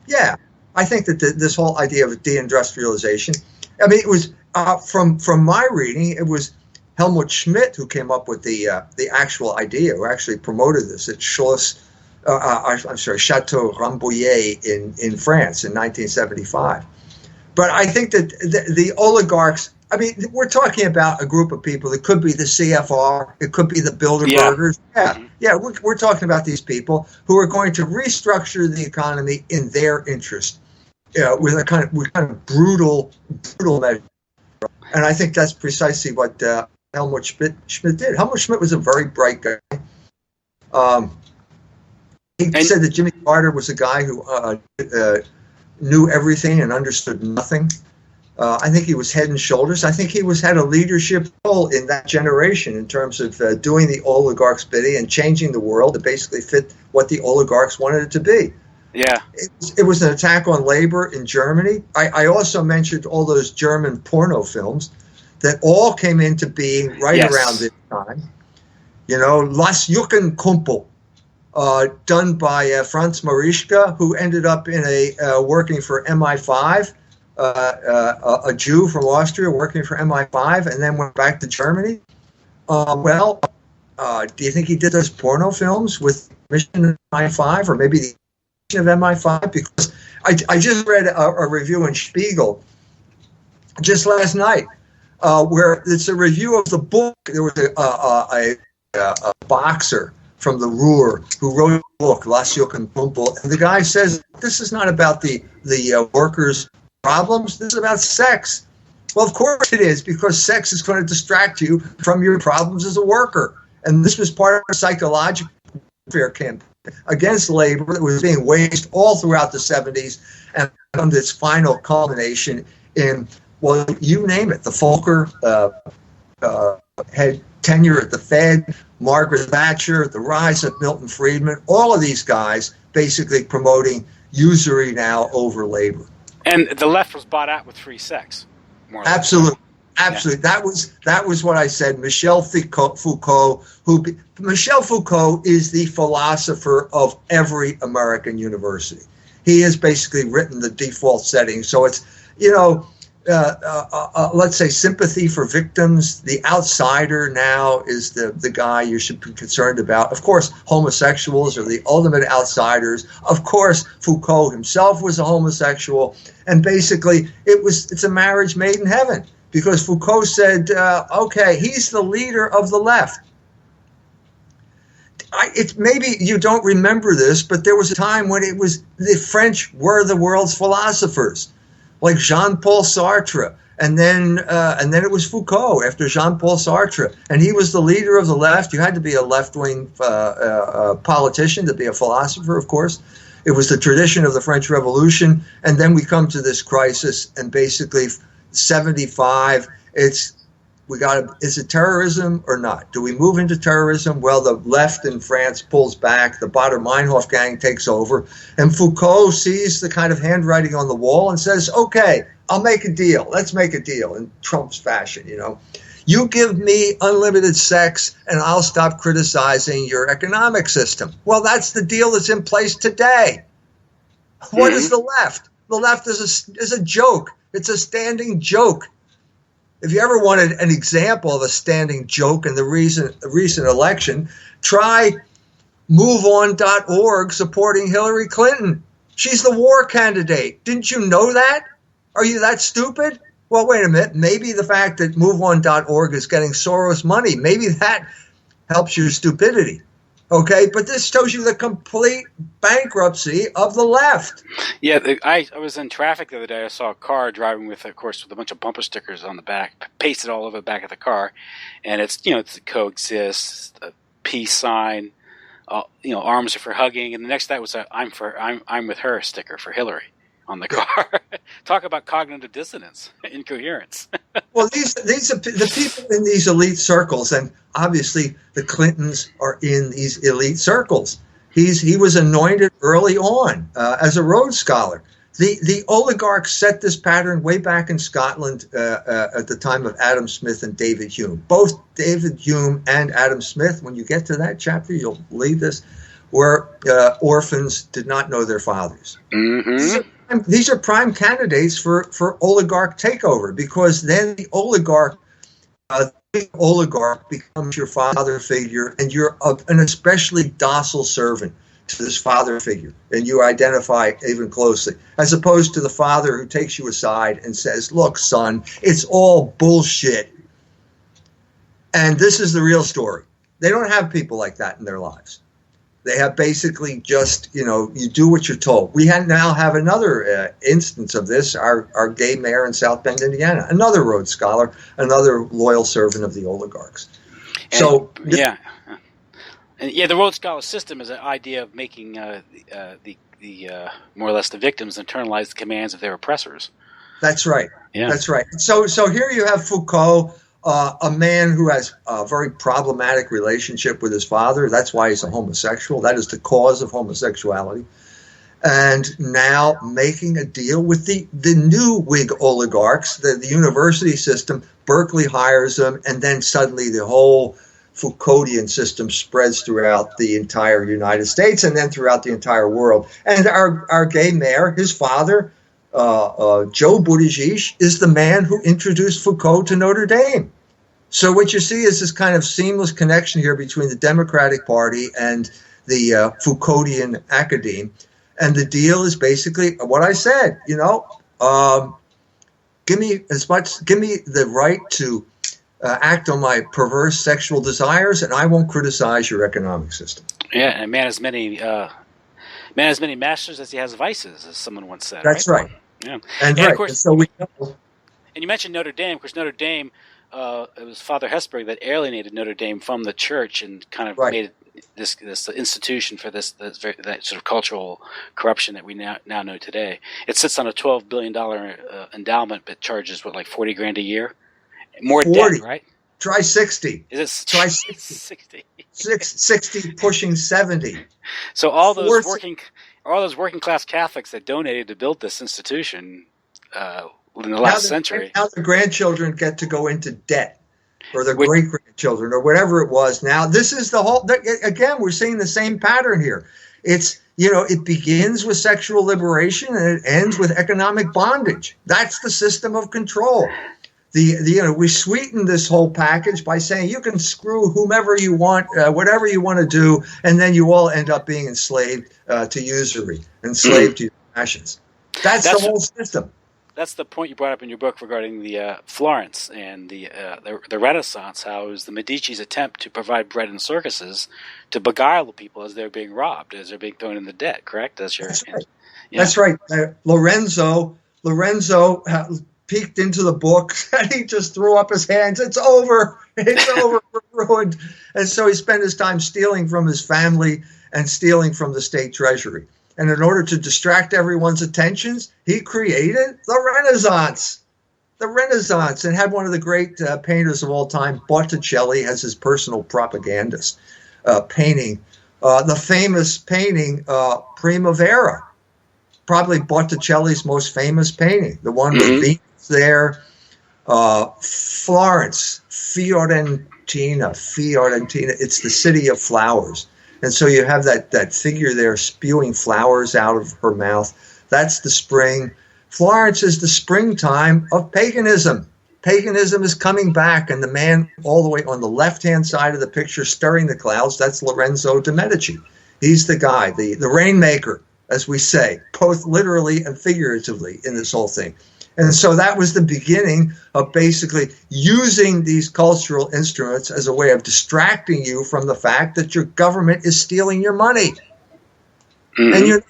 Yeah, I think that this whole idea of deindustrialization, I mean, it was from my reading, it was Helmut Schmidt who came up with the actual idea, who actually promoted this at Chateau Rambouillet in France in 1975. But I think that the oligarchs, I mean, we're talking about a group of people. It could be the CFR. It could be the Bilderbergers. Yeah. We're talking about these people who are going to restructure the economy in their interest, with a kind of brutal measure. And I think that's precisely what Helmut Schmidt did. Helmut Schmidt was a very bright guy. He said that Jimmy Carter was a guy who knew everything and understood nothing. I think he was head and shoulders. I think he had a leadership role in that generation in terms of doing the oligarchs' bidding and changing the world to basically fit what the oligarchs wanted it to be. Yeah. It was an attack on labor in Germany. I also mentioned all those German porno films that all came into being around this time. Las Juckenkumpel, done by Franz Marischka, who ended up working for MI5, a Jew from Austria working for MI5, and then went back to Germany. Do you think he did those porno films with Mission MI5, or maybe the of MI5? Because I just read a review in Spiegel just last night where it's a review of the book. There was a boxer from the Ruhr who wrote a book, Lasjuk and Pumpel, and the guy says, this is not about the workers' problems, this is about sex. Well, of course it is, because sex is going to distract you from your problems as a worker. And this was part of a psychological warfare campaign against labor that was being waged all throughout the 70s and come to its final culmination in, well, you name it, the Volcker had tenure at the Fed, Margaret Thatcher, the rise of Milton Friedman, all of these guys basically promoting usury now over labor. And the left was bought out with free sex. More or less. Absolutely. Absolutely. Yeah. That was what I said. Michel Foucault, Michel Foucault is the philosopher of every American university. He has basically written the default setting. So it's, let's say sympathy for victims. The outsider now is the guy you should be concerned about. Of course, homosexuals are the ultimate outsiders. Of course, Foucault himself was a homosexual. And basically, it's a marriage made in heaven. Because Foucault said, okay, he's the leader of the left. Maybe you don't remember this, but there was a time when it was the French were the world's philosophers, like Jean-Paul Sartre, and then it was Foucault after Jean-Paul Sartre, and he was the leader of the left. You had to be a left-wing politician to be a philosopher, of course. It was the tradition of the French Revolution, and then we come to this crisis, and basically 75, is it terrorism or not? Do we move into terrorism? Well, the left in France pulls back, the Baader-Meinhof gang takes over, and Foucault sees the kind of handwriting on the wall and says, okay, I'll make a deal. Let's make a deal in Trump's fashion, You give me unlimited sex and I'll stop criticizing your economic system. Well, that's the deal that's in place today. What is the left? The left is a joke. It's a standing joke. If you ever wanted an example of a standing joke in the recent election, try MoveOn.org supporting Hillary Clinton. She's the war candidate. Didn't you know that? Are you that stupid? Well, wait a minute. Maybe the fact that MoveOn.org is getting Soros money, maybe that helps your stupidity. Okay, but this shows you the complete bankruptcy of the left. Yeah, I was in traffic the other day. I saw a car driving with a bunch of bumper stickers on the back, pasted all over the back of the car, and it's it's coexist, a peace sign, arms are for hugging, and the next that was a I'm with her sticker for Hillary on the car. Talk about cognitive dissonance, incoherence. Well, these are the people in these elite circles, and obviously the Clintons are in these elite circles. He was anointed early on as a Rhodes Scholar. The oligarchs set this pattern way back in Scotland at the time of Adam Smith and David Hume. Both David Hume and Adam Smith, when you get to that chapter, you'll believe this, were orphans, did not know their fathers. Mm-hmm. These are prime candidates for oligarch takeover, because then the oligarch becomes your father figure, and you're an especially docile servant to this father figure, and you identify even closely, as opposed to the father who takes you aside and says, look, son, it's all bullshit. And this is the real story. They don't have people like that in their lives. They have basically just, you do what you're told. We now have another instance of this, our gay mayor in South Bend, Indiana, another Rhodes Scholar, another loyal servant of the oligarchs. And, the Rhodes Scholar system is an idea of making the more or less the victims internalize the commands of their oppressors. That's right. Yeah. That's right. So here you have Foucault, a man who has a very problematic relationship with his father. That's why he's a homosexual. That is the cause of homosexuality. And now making a deal with the new Whig oligarchs, the university system. Berkeley hires them, and then suddenly the whole Foucauldian system spreads throughout the entire United States and then throughout the entire world. And our gay mayor, his father, Joe Buttigieg, is the man who introduced Foucault to Notre Dame. So what you see is this kind of seamless connection here between the Democratic Party and the Foucauldian academe. And the deal is basically what I said, Give me the right to act on my perverse sexual desires, and I won't criticize your economic system. Yeah, and man has many masters as he has vices, as someone once said. That's right. Yeah, and of right. course, And so we know. And you mentioned Notre Dame. Of course, Notre Dame, it was Father Hesburgh that alienated Notre Dame from the church and kind of made it this institution for that sort of cultural corruption that we now know today. It sits on a $12 billion endowment, but charges like $40,000 a year, more 40. debt, right? Try 60. Is it Try 60? 60 pushing 70. So all those working class Catholics that donated to build this institution in the last century. Now the grandchildren get to go into debt, or their great-grandchildren, or whatever it was. Now, this is the whole, again, we're seeing the same pattern here. It begins with sexual liberation and it ends with economic bondage. That's the system of control. We sweeten this whole package by saying you can screw whomever you want, whatever you want to do, and then you all end up being enslaved to usury, enslaved to your passions. That's the whole system. That's the point you brought up in your book regarding the Florence and the Renaissance. How it was the Medici's attempt to provide bread and circuses to beguile the people as they're being robbed, as they're being thrown into debt. Correct? That's right. Yeah. That's right. Lorenzo peeked into the book and he just threw up his hands. It's over. It's over. We're ruined. And so he spent his time stealing from his family and stealing from the state treasury. And in order to distract everyone's attentions, he created the Renaissance. The Renaissance, and had one of the great painters of all time, Botticelli, as his personal propagandist, painting the famous painting Primavera, probably Botticelli's most famous painting, the one with Venus there, Florence, Fiorentina. It's the city of flowers. And so you have that figure there spewing flowers out of her mouth. That's the spring. Florence is the springtime of paganism. Paganism is coming back, and the man all the way on the left-hand side of the picture stirring the clouds, that's Lorenzo de' Medici. He's the guy, the rainmaker, as we say, both literally and figuratively in this whole thing. And so that was the beginning of basically using these cultural instruments as a way of distracting you from the fact that your government is stealing your money. And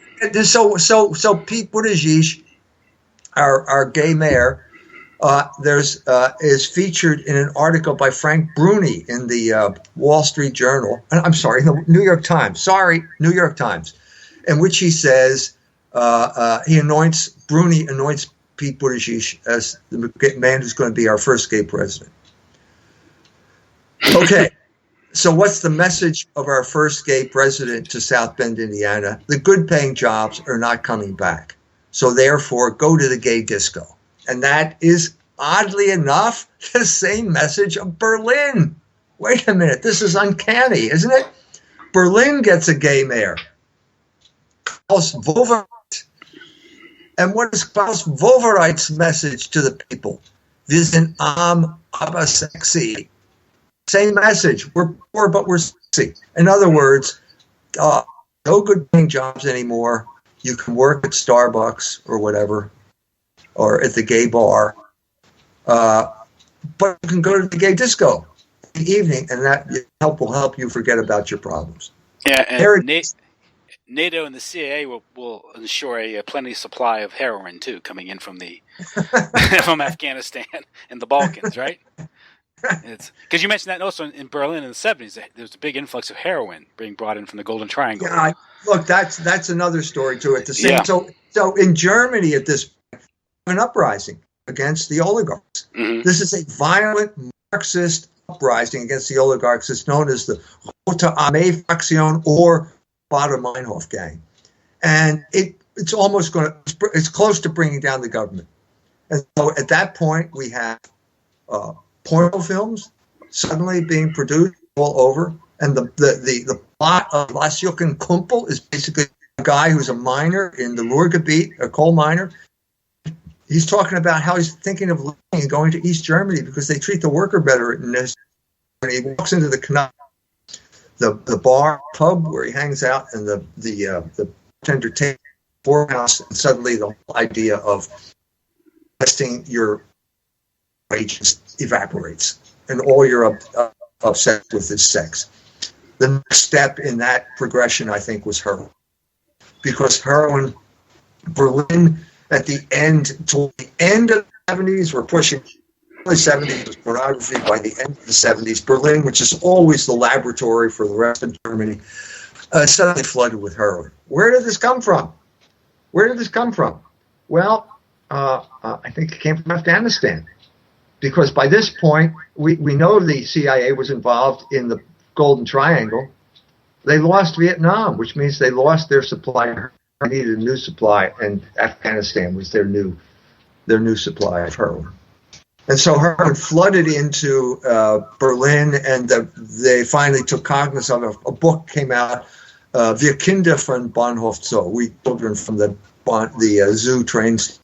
so Pete Buttigieg, our gay mayor, is featured in an article by Frank Bruni in the Wall Street Journal. I'm sorry, the New York Times. New York Times, in which he says Bruni anoints Pete Buttigieg as the man who's going to be our first gay president. Okay, so what's the message of our first gay president to South Bend, Indiana? The good-paying jobs are not coming back. So therefore, go to the gay disco. And that is, oddly enough, the same message of Berlin. Wait a minute, this is uncanny, isn't it? Berlin gets a gay mayor. Klaus Wowereit. And what is Klaus Wowereit's message to the people? Wir sind arm, aber sexy. Same message. We're poor, but we're sexy. In other words, no good paying jobs anymore. You can work at Starbucks or whatever, or at the gay bar. But you can go to the gay disco in the evening, and that will help you forget about your problems. Yeah, and NATO and the CIA will ensure a plenty supply of heroin too, coming in from from Afghanistan and the Balkans, right? Because you mentioned that also in Berlin in the 70s, there was a big influx of heroin being brought in from the Golden Triangle. Yeah, look, that's another story to it. So in Germany at this point, an uprising against the oligarchs. This is a violent Marxist uprising against the oligarchs. It's known as the Rote Armee Fraktion or Baader-Meinhof gang, and it's close to bringing down the government. And so at that point, we have porno films suddenly being produced all over, and the plot of Las Jucken Kumpel is basically a guy who's a miner in the Ruhrgebiet, a coal miner. He's talking about how he's thinking of leaving and going to East Germany because they treat the worker better in this. When he walks into the the bar pub where he hangs out, and the bartender takes the whorehouse, and suddenly the whole idea of testing your agents evaporates, and all you're obsessed with is sex. The next step in that progression, I think, was heroin, because heroin, Berlin at the end, toward the end of the 70s, we're pushing. The 70s was pornography. By the end of the 70s, Berlin, which is always the laboratory for the rest of Germany, suddenly flooded with heroin. Where did this come from? Well, I think it came from Afghanistan, because by this point, we know the CIA was involved in the Golden Triangle. They lost Vietnam, which means they lost their supply. They needed a new supply, and Afghanistan was their new supply of heroin. And so heroin flooded into Berlin, and they finally took cognizance of a book came out, Wir Kinder von Bahnhof Zoo, we children from the zoo trains,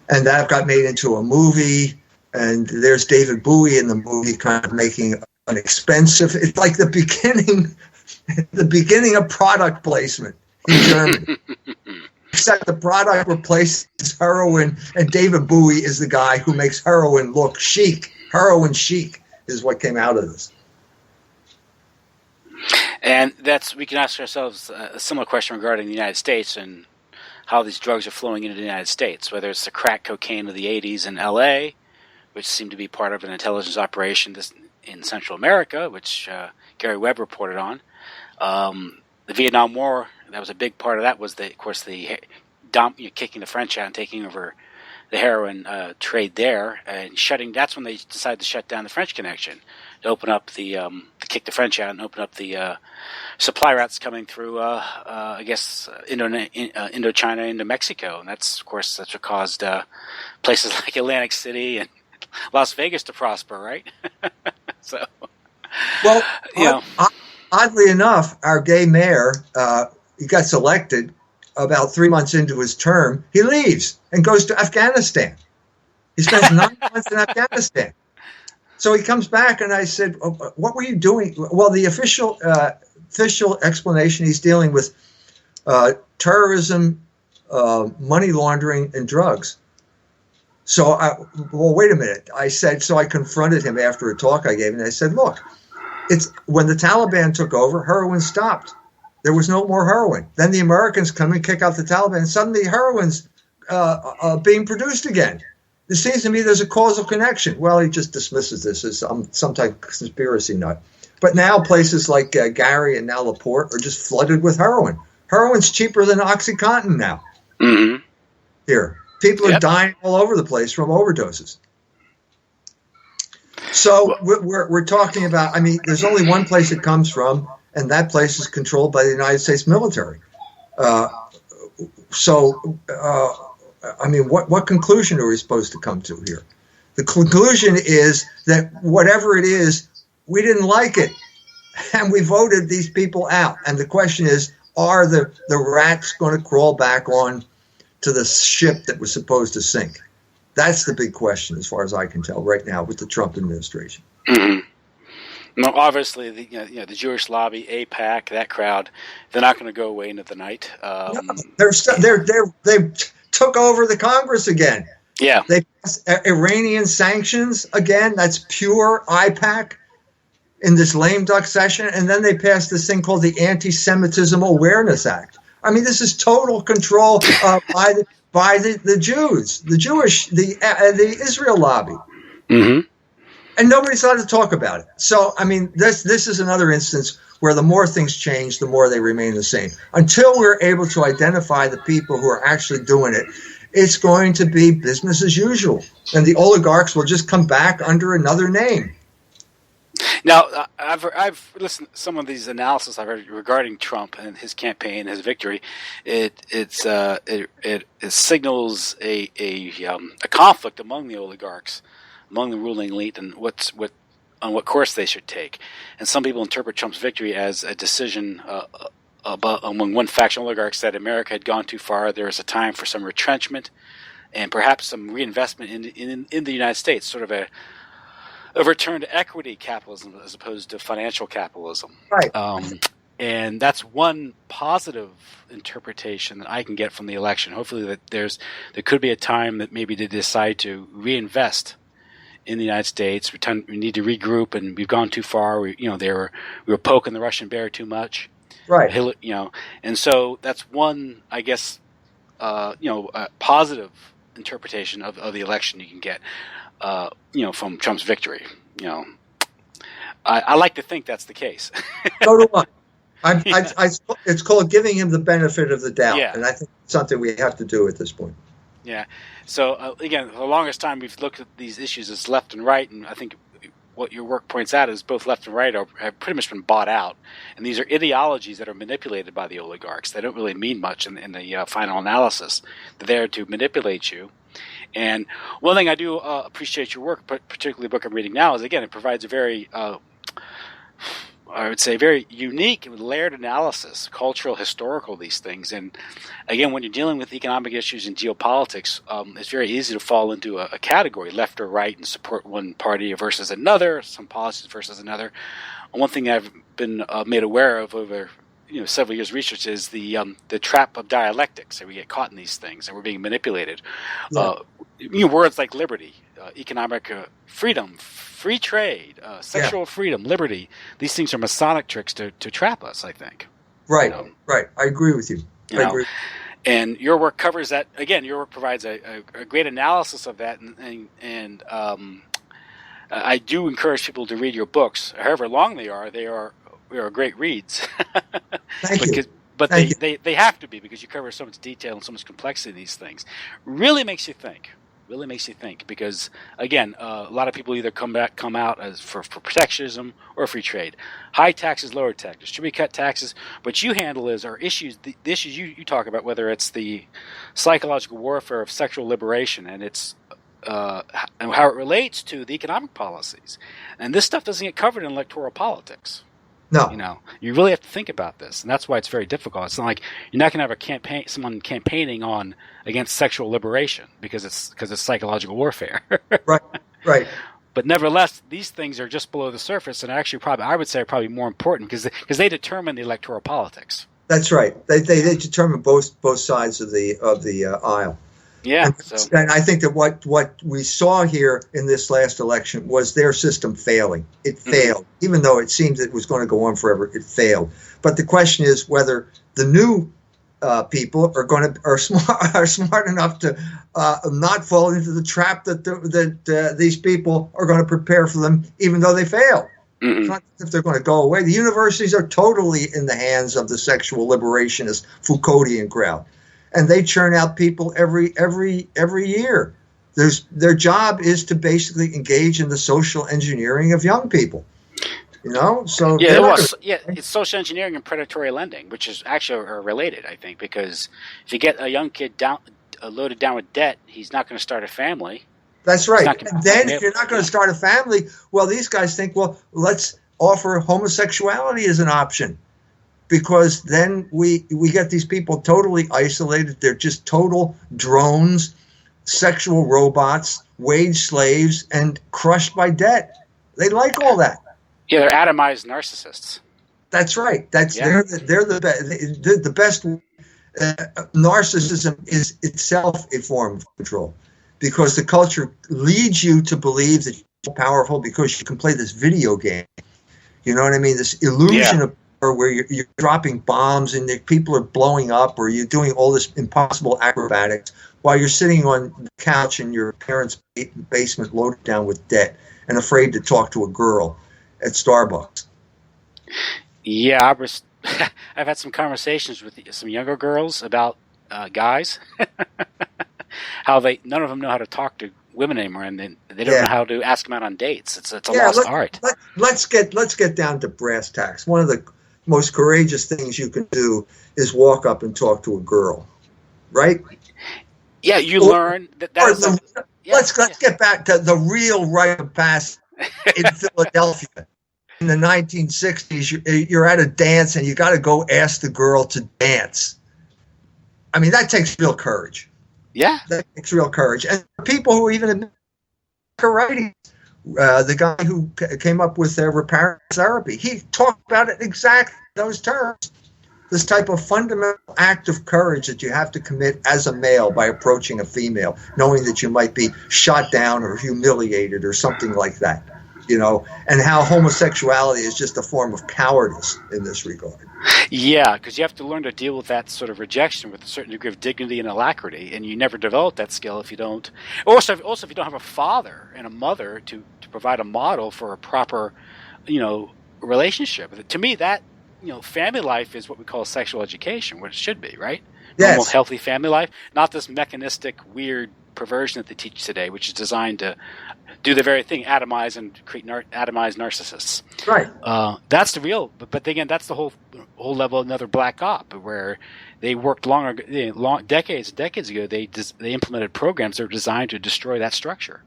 and that got made into a movie. And there's David Bowie in the movie, kind of making an expensive. It's like the beginning of product placement in Germany. Except the product replaces heroin, and David Bowie is the guy who makes heroin look chic. Heroin chic is what came out of this. And we can ask ourselves a similar question regarding the United States and how these drugs are flowing into the United States, whether it's the crack cocaine of the 80s in L.A., which seemed to be part of an intelligence operation in Central America, which Gary Webb reported on. The Vietnam War, that was a big part of that, was, kicking the French out and taking over the heroin trade there, and that's when they decided to shut down the French connection, to open up to kick the French out and open up the supply routes coming through, Indochina into Mexico. And that's what caused places like Atlantic City and Las Vegas to prosper, right? So, well, oddly enough, our gay mayor, he got selected about 3 months into his term. He leaves and goes to Afghanistan. He spends 9 months in Afghanistan. So he comes back, and I said, what were you doing? Well, the official explanation, he's dealing with terrorism, money laundering, and drugs. So, wait a minute. I said, so I confronted him after a talk I gave him. And I said, look, it's when the Taliban took over, heroin stopped. There was no more heroin. Then the Americans come and kick out the Taliban, and suddenly heroin's being produced again. It seems to me there's a causal connection. Well, he just dismisses this as some type of conspiracy nut. But now places like Gary and now LaPorte are just flooded with heroin. Heroin's cheaper than OxyContin now. Mm-hmm. Here. People are dying all over the place from overdoses. So we're talking about, there's only one place it comes from, and that place is controlled by the United States military. What conclusion are we supposed to come to here? The conclusion is that whatever it is, we didn't like it, and we voted these people out. And the question is, are the rats going to crawl back on to the ship that was supposed to sink? That's the big question, as far as I can tell right now, with the Trump administration. Mm-hmm. No, obviously, the Jewish lobby, AIPAC, that crowd, they're not going to go away into the night. They took over the Congress again. Yeah, they passed Iranian sanctions again. That's pure AIPAC in this lame duck session, and then they passed this thing called the Anti-Semitism Awareness Act. This is total control by the Jews, the Israel lobby, mm-hmm. and nobody's allowed to talk about it. So, this is another instance where the more things change, the more they remain the same. Until we're able to identify the people who are actually doing it, it's going to be business as usual, and the oligarchs will just come back under another name. Now, I've listened to some of these analysis I've heard regarding Trump and his campaign, his victory. It signals a conflict among the oligarchs, among the ruling elite, and on what course they should take. And some people interpret Trump's victory as a decision among one faction oligarchs that America had gone too far. There is a time for some retrenchment and perhaps some reinvestment in the United States, sort of a return to equity capitalism as opposed to financial capitalism. Right. And that's one positive interpretation that I can get from the election. Hopefully that there could be a time that maybe they decide to reinvest in the United States. We need to regroup, and we've gone too far. We were poking the Russian bear too much. Right. And so that's one, I guess, positive interpretation of the election you can get, from Trump's victory. I like to think that's the case. So do I. It's called giving him the benefit of the doubt, and I think it's something we have to do at this point. Yeah. So again, for the longest time we've looked at these issues as left and right, and I think what your work points out is both left and right have pretty much been bought out, and these are ideologies that are manipulated by the oligarchs. They don't really mean much in the final analysis. They're there to manipulate you. And one thing I do appreciate your work, particularly the book I'm reading now, is again it provides a very I would say very unique and layered analysis, cultural, historical, these things. And again, when you're dealing with economic issues and geopolitics, it's very easy to fall into a category, left or right, and support one party versus another, some policies versus another. And one thing I've been made aware of over several years' research is the trap of dialectics, that we get caught in these things and we're being manipulated. Yeah. Words like liberty, economic freedom, free trade, sexual freedom, liberty. These things are Masonic tricks to trap us, I think. Right, right. I agree with you. I agree. And your work covers that. Again, your work provides a great analysis of that. And I do encourage people to read your books, however long they are. They are great reads. Thank you. But they have to be, because you cover so much detail and so much complexity in these things. Really makes you think. Because again, a lot of people either come out as for protectionism or free trade, high taxes, lower taxes. Should we cut taxes? What you handle are issues. The issues you talk about, whether it's the psychological warfare of sexual liberation and its and how it relates to the economic policies, and this stuff doesn't get covered in electoral politics. No. You really have to think about this, and that's why it's very difficult. It's not like you're not going to have someone campaigning against sexual liberation because it's psychological warfare. Right. But nevertheless, these things are just below the surface, and actually, I would say, are probably more important because they determine the electoral politics. That's right. They determine both sides of the aisle. Yeah, and I think that what we saw here in this last election was their system failing. It failed, even though it seemed it was going to go on forever. It failed. But the question is whether the new people are smart enough to not fall into the trap that these people are going to prepare for them, even though they fail. Mm-hmm. It's not as if they're going to go away. The universities are totally in the hands of the sexual liberationist Foucauldian crowd. And they churn out people every year. Their job is to basically engage in the social engineering of young people. So it's social engineering and predatory lending, which is actually are related, I think, because if you get a young kid loaded down with debt, he's not going to start a family. That's right. And then if you're not going to start a family, well, these guys think, well, let's offer homosexuality as an option. Because then we get these people totally isolated. They're just total drones, sexual robots, wage slaves, and crushed by debt. They like all that. Yeah, they're atomized narcissists. That's right. They're the best. Narcissism is itself a form of control, because the culture leads you to believe that you're powerful because you can play this video game. You know what I mean? This illusion of where you're dropping bombs and the people are blowing up, or you're doing all this impossible acrobatics while you're sitting on the couch in your parents' basement loaded down with debt and afraid to talk to a girl at Starbucks. Yeah, I've had some conversations with some younger girls about guys, how none of them know how to talk to women anymore, and they don't know how to ask them out on dates. It's a lost art. Let's get down to brass tacks. One of the most courageous things you can do is walk up and talk to a girl, right? Yeah, learn that. Let's get back to the real rite of passage in Philadelphia in the 1960s. You're at a dance and you got to go ask the girl to dance. I mean, that takes real courage. Yeah, that takes real courage. And people who even admit writing. The guy who came up with reparative therapy, he talked about it exactly those terms. This type of fundamental act of courage that you have to commit as a male by approaching a female, knowing that you might be shot down or humiliated or something like that, and how homosexuality is just a form of cowardice in this regard. Yeah, because you have to learn to deal with that sort of rejection with a certain degree of dignity and alacrity, and you never develop that skill if you don't. Also, if you don't have a father and a mother to provide a model for a proper, relationship. To me, that family life is what we call sexual education, what it should be, right? Yes. Normal, healthy family life, not this mechanistic, weird perversion that they teach today, which is designed to do the very thing, atomize and create atomized narcissists. Right. That's the real, but again, that's the whole level of another black op, where they worked decades ago. They implemented programs that were designed to destroy that structure.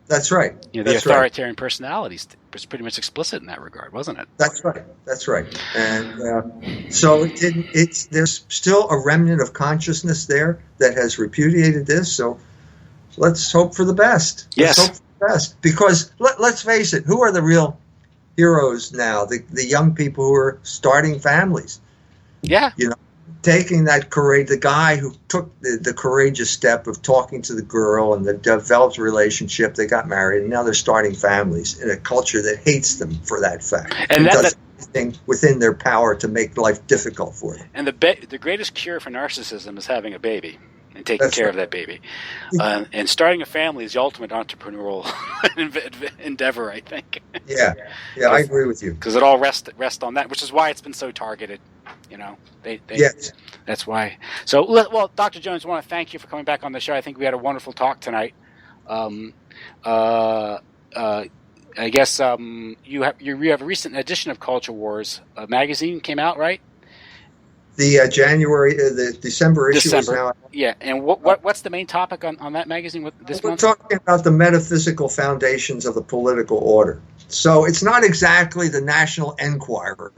That's right. The That's authoritarian personalities was pretty much explicit in that regard, wasn't it? That's right. That's right. And so there's still a remnant of consciousness there that has repudiated this. So let's hope for the best. Yes. Let's hope for the best. Because let's face it, who are the real heroes now? The young people who are starting families. Yeah. Taking that courage, the guy who took the courageous step of talking to the girl and developed a relationship, they got married, and now they're starting families in a culture that hates them for that fact. And does everything within their power to make life difficult for them. And the greatest cure for narcissism is having a baby and taking care of that baby. And starting a family is the ultimate entrepreneurial endeavor, I think. Yeah, I agree with you. Because it all rests on that, which is why it's been so targeted. Yes. That's why. So, well, Dr. Jones, I want to thank you for coming back on the show. I think we had a wonderful talk tonight. I guess you have a recent edition of Culture Wars magazine came out, right? The the December issue is now out. Yeah, and what's the main topic on that magazine this month? We're talking about the metaphysical foundations of the political order. So it's not exactly the National Enquirer.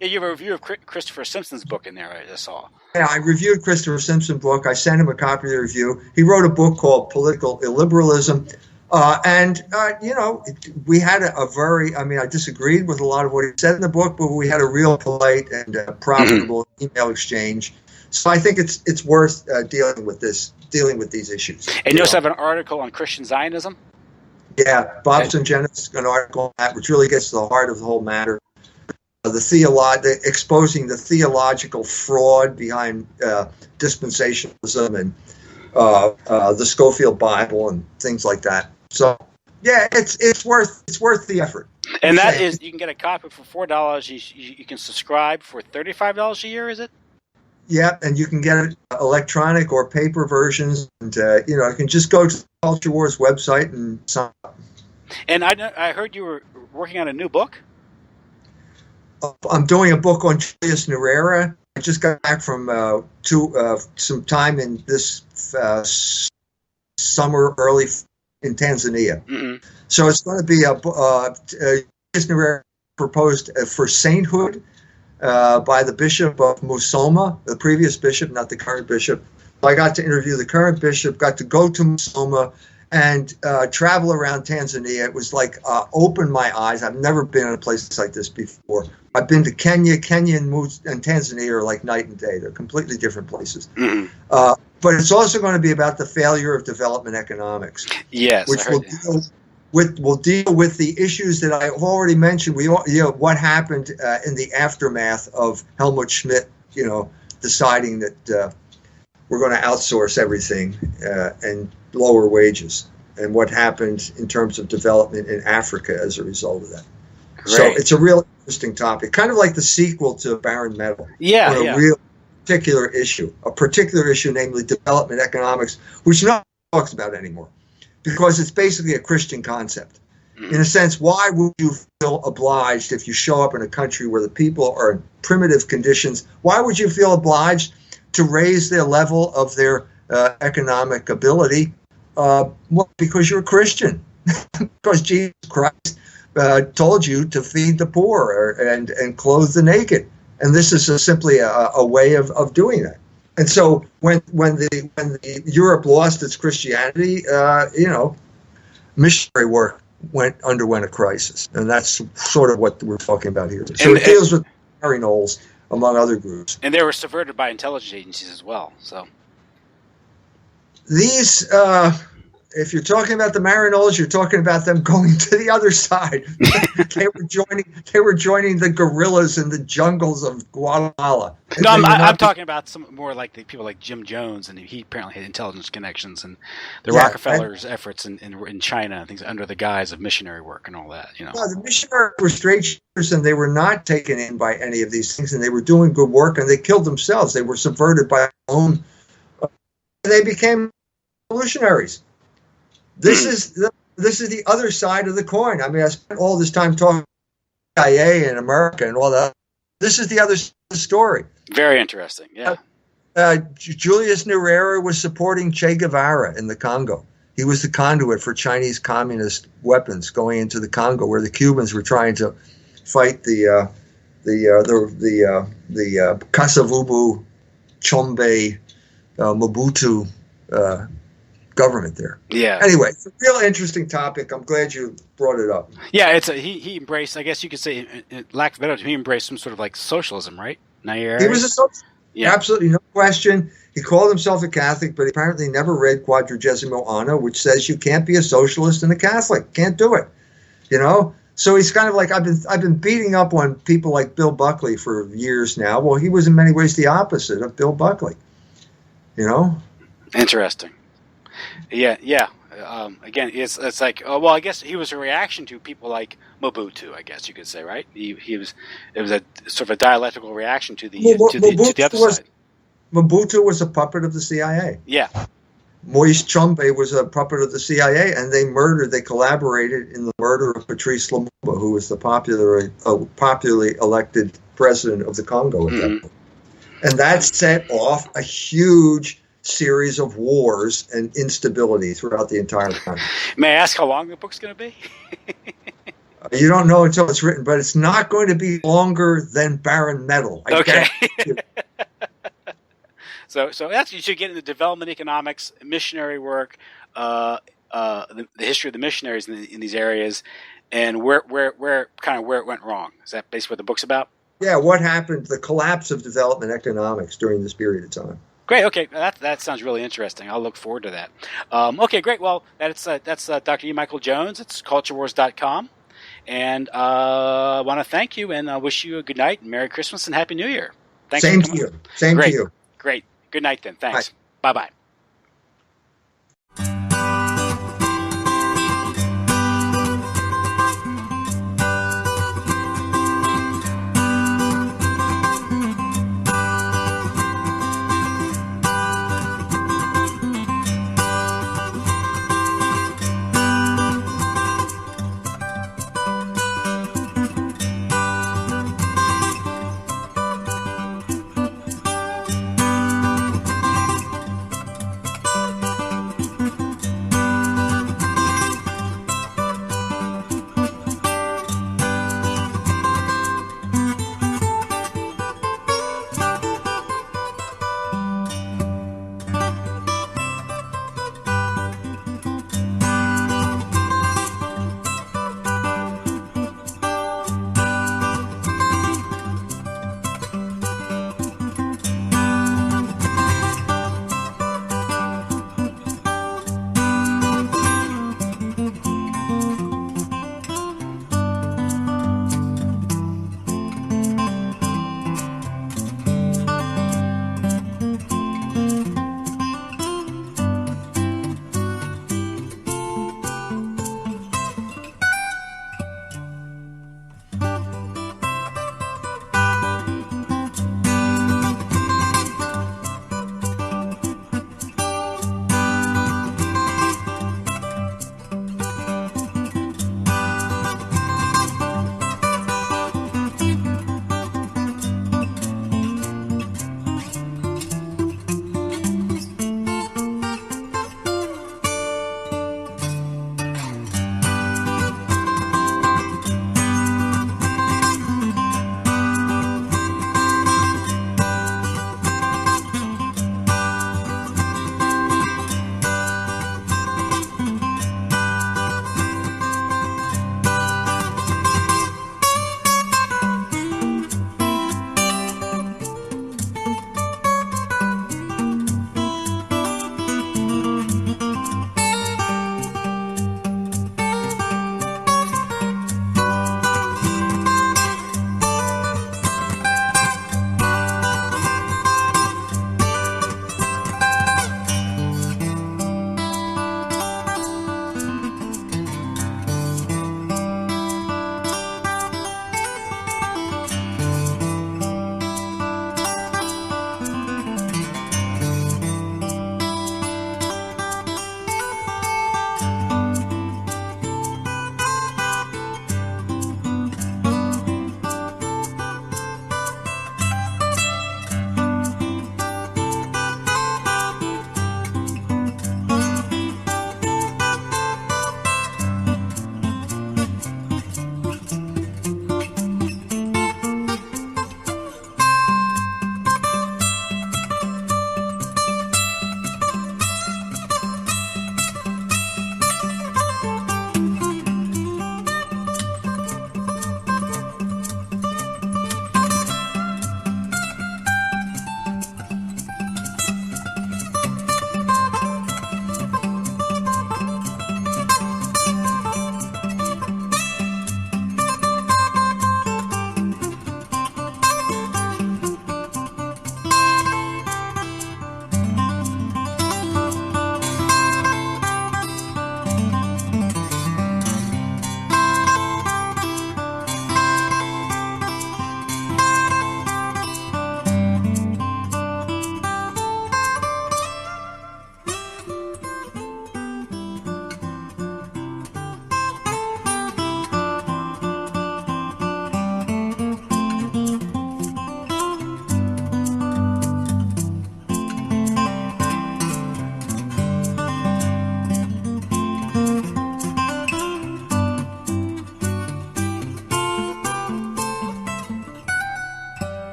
Yeah, you have a review of Christopher Simpson's book in there, I just saw. Yeah, I reviewed Christopher Simpson's book. I sent him a copy of the review. He wrote a book called Political Illiberalism. We had I disagreed with a lot of what he said in the book, but we had a real polite and profitable email exchange. So I think it's worth dealing with these issues. And you also have an article on Christian Zionism? Yeah, Bob Sungenis, an article on that, which really gets to the heart of the whole matter. Exposing the theological fraud behind dispensationalism and the Scofield Bible and things like that. So, yeah, it's worth the effort. And that is, you can get a copy for $4. You can subscribe for $35 a year. Is it? Yeah, and you can get it electronic or paper versions, and you can just go to the Culture Wars website and sign up. And I heard you were working on a new book. I'm doing a book on Julius Nyerere. I just got back from some time in this summer, early in Tanzania. Mm-hmm. So it's going to be Julius Nyerere proposed for sainthood by the Bishop of Musoma, the previous bishop, not the current bishop. I got to interview the current bishop, got to go to Musoma and travel around Tanzania. It was like opened my eyes. I've never been in a place like this before. I've been to Kenya. Kenya and Tanzania are like night and day. They're completely different places. Mm-hmm. But it's also going to be about the failure of development economics. Yes, which will deal with the issues that I've already mentioned. What happened in the aftermath of Helmut Schmidt, deciding that we're going to outsource everything and lower wages, and what happened in terms of development in Africa as a result of that. Great. So it's a real interesting topic, kind of like the sequel to Barren Metal. Yeah, on a real particular issue, namely development economics, which no one talks about anymore, because it's basically a Christian concept. Mm-hmm. In a sense, why would you feel obliged if you show up in a country where the people are in primitive conditions? Why would you feel obliged to raise their level of their economic ability? Because you're a Christian, because Jesus Christ told you to feed the poor and clothe the naked, and this is simply a way of doing that. And so when the Europe lost its Christianity, missionary work underwent a crisis, and that's sort of what we're talking about here. So it deals with Marinoles, among other groups. And they were subverted by intelligence agencies as well. So these, if you're talking about the Marinoles, you're talking about them going to the other side. They were joining the guerrillas in the jungles of Guatemala. No, I'm talking about some more like the people like Jim Jones, and he apparently had intelligence connections, and the Rockefellers' efforts in China and things under the guise of missionary work and all that. You know, no, the missionaries were straight shooters, and they were not taken in by any of these things, and they were doing good work, and they killed themselves. They were subverted by their own. They became revolutionaries. This is the other side of the coin. I mean, I spent all this time talking about CIA and America and all that. This is the other side of the story. Very interesting. Yeah. Julius Nyerere was supporting Che Guevara in the Congo. He was the conduit for Chinese communist weapons going into the Congo, where the Cubans were trying to fight the Kasavubu, Chombe, Mobutu government there. Yeah. Anyway, it's a real interesting topic. I'm glad you brought it up. Yeah, he embraced, I guess you could say, lack of better term, he embraced some sort of like socialism, right? Nyerere? He was a socialist. Yeah. Absolutely, no question. He called himself a Catholic, but he apparently never read Quadragesimo Anno, which says you can't be a socialist and a Catholic. Can't do it. You know? So he's kind of like, I've been beating up on people like Bill Buckley for years now. Well, he was in many ways the opposite of Bill Buckley. You know? Interesting. Yeah. Again, it's like, well, I guess he was a reaction to people like Mobutu, I guess you could say, right? It was a sort of a dialectical reaction to the other side. Mobutu was a puppet of the CIA. Yeah. Moise Chombe was a puppet of the CIA, and they collaborated in the murder of Patrice Lumumba, who was the popularly elected president of the Congo at that point. And that set off a huge series of wars and instability throughout the entire country. May I ask how long the book's going to be? You don't know until it's written, but it's not going to be longer than Barren Metal. Okay. So that's, you should get into development economics, missionary work, the history of the missionaries in these areas, and where it went wrong. Is that basically what the book's about? Yeah, what happened, the collapse of development economics during this period of time. Great. Okay, that sounds really interesting. I'll look forward to that. Okay, great. Well, that's Dr. E. Michael Jones. It's culturewars.com. And I want to thank you and wish you a good night, Merry Christmas, and Happy New Year. Thanks. Same to you. Same to you. Great. Good night then. Thanks. Bye-bye.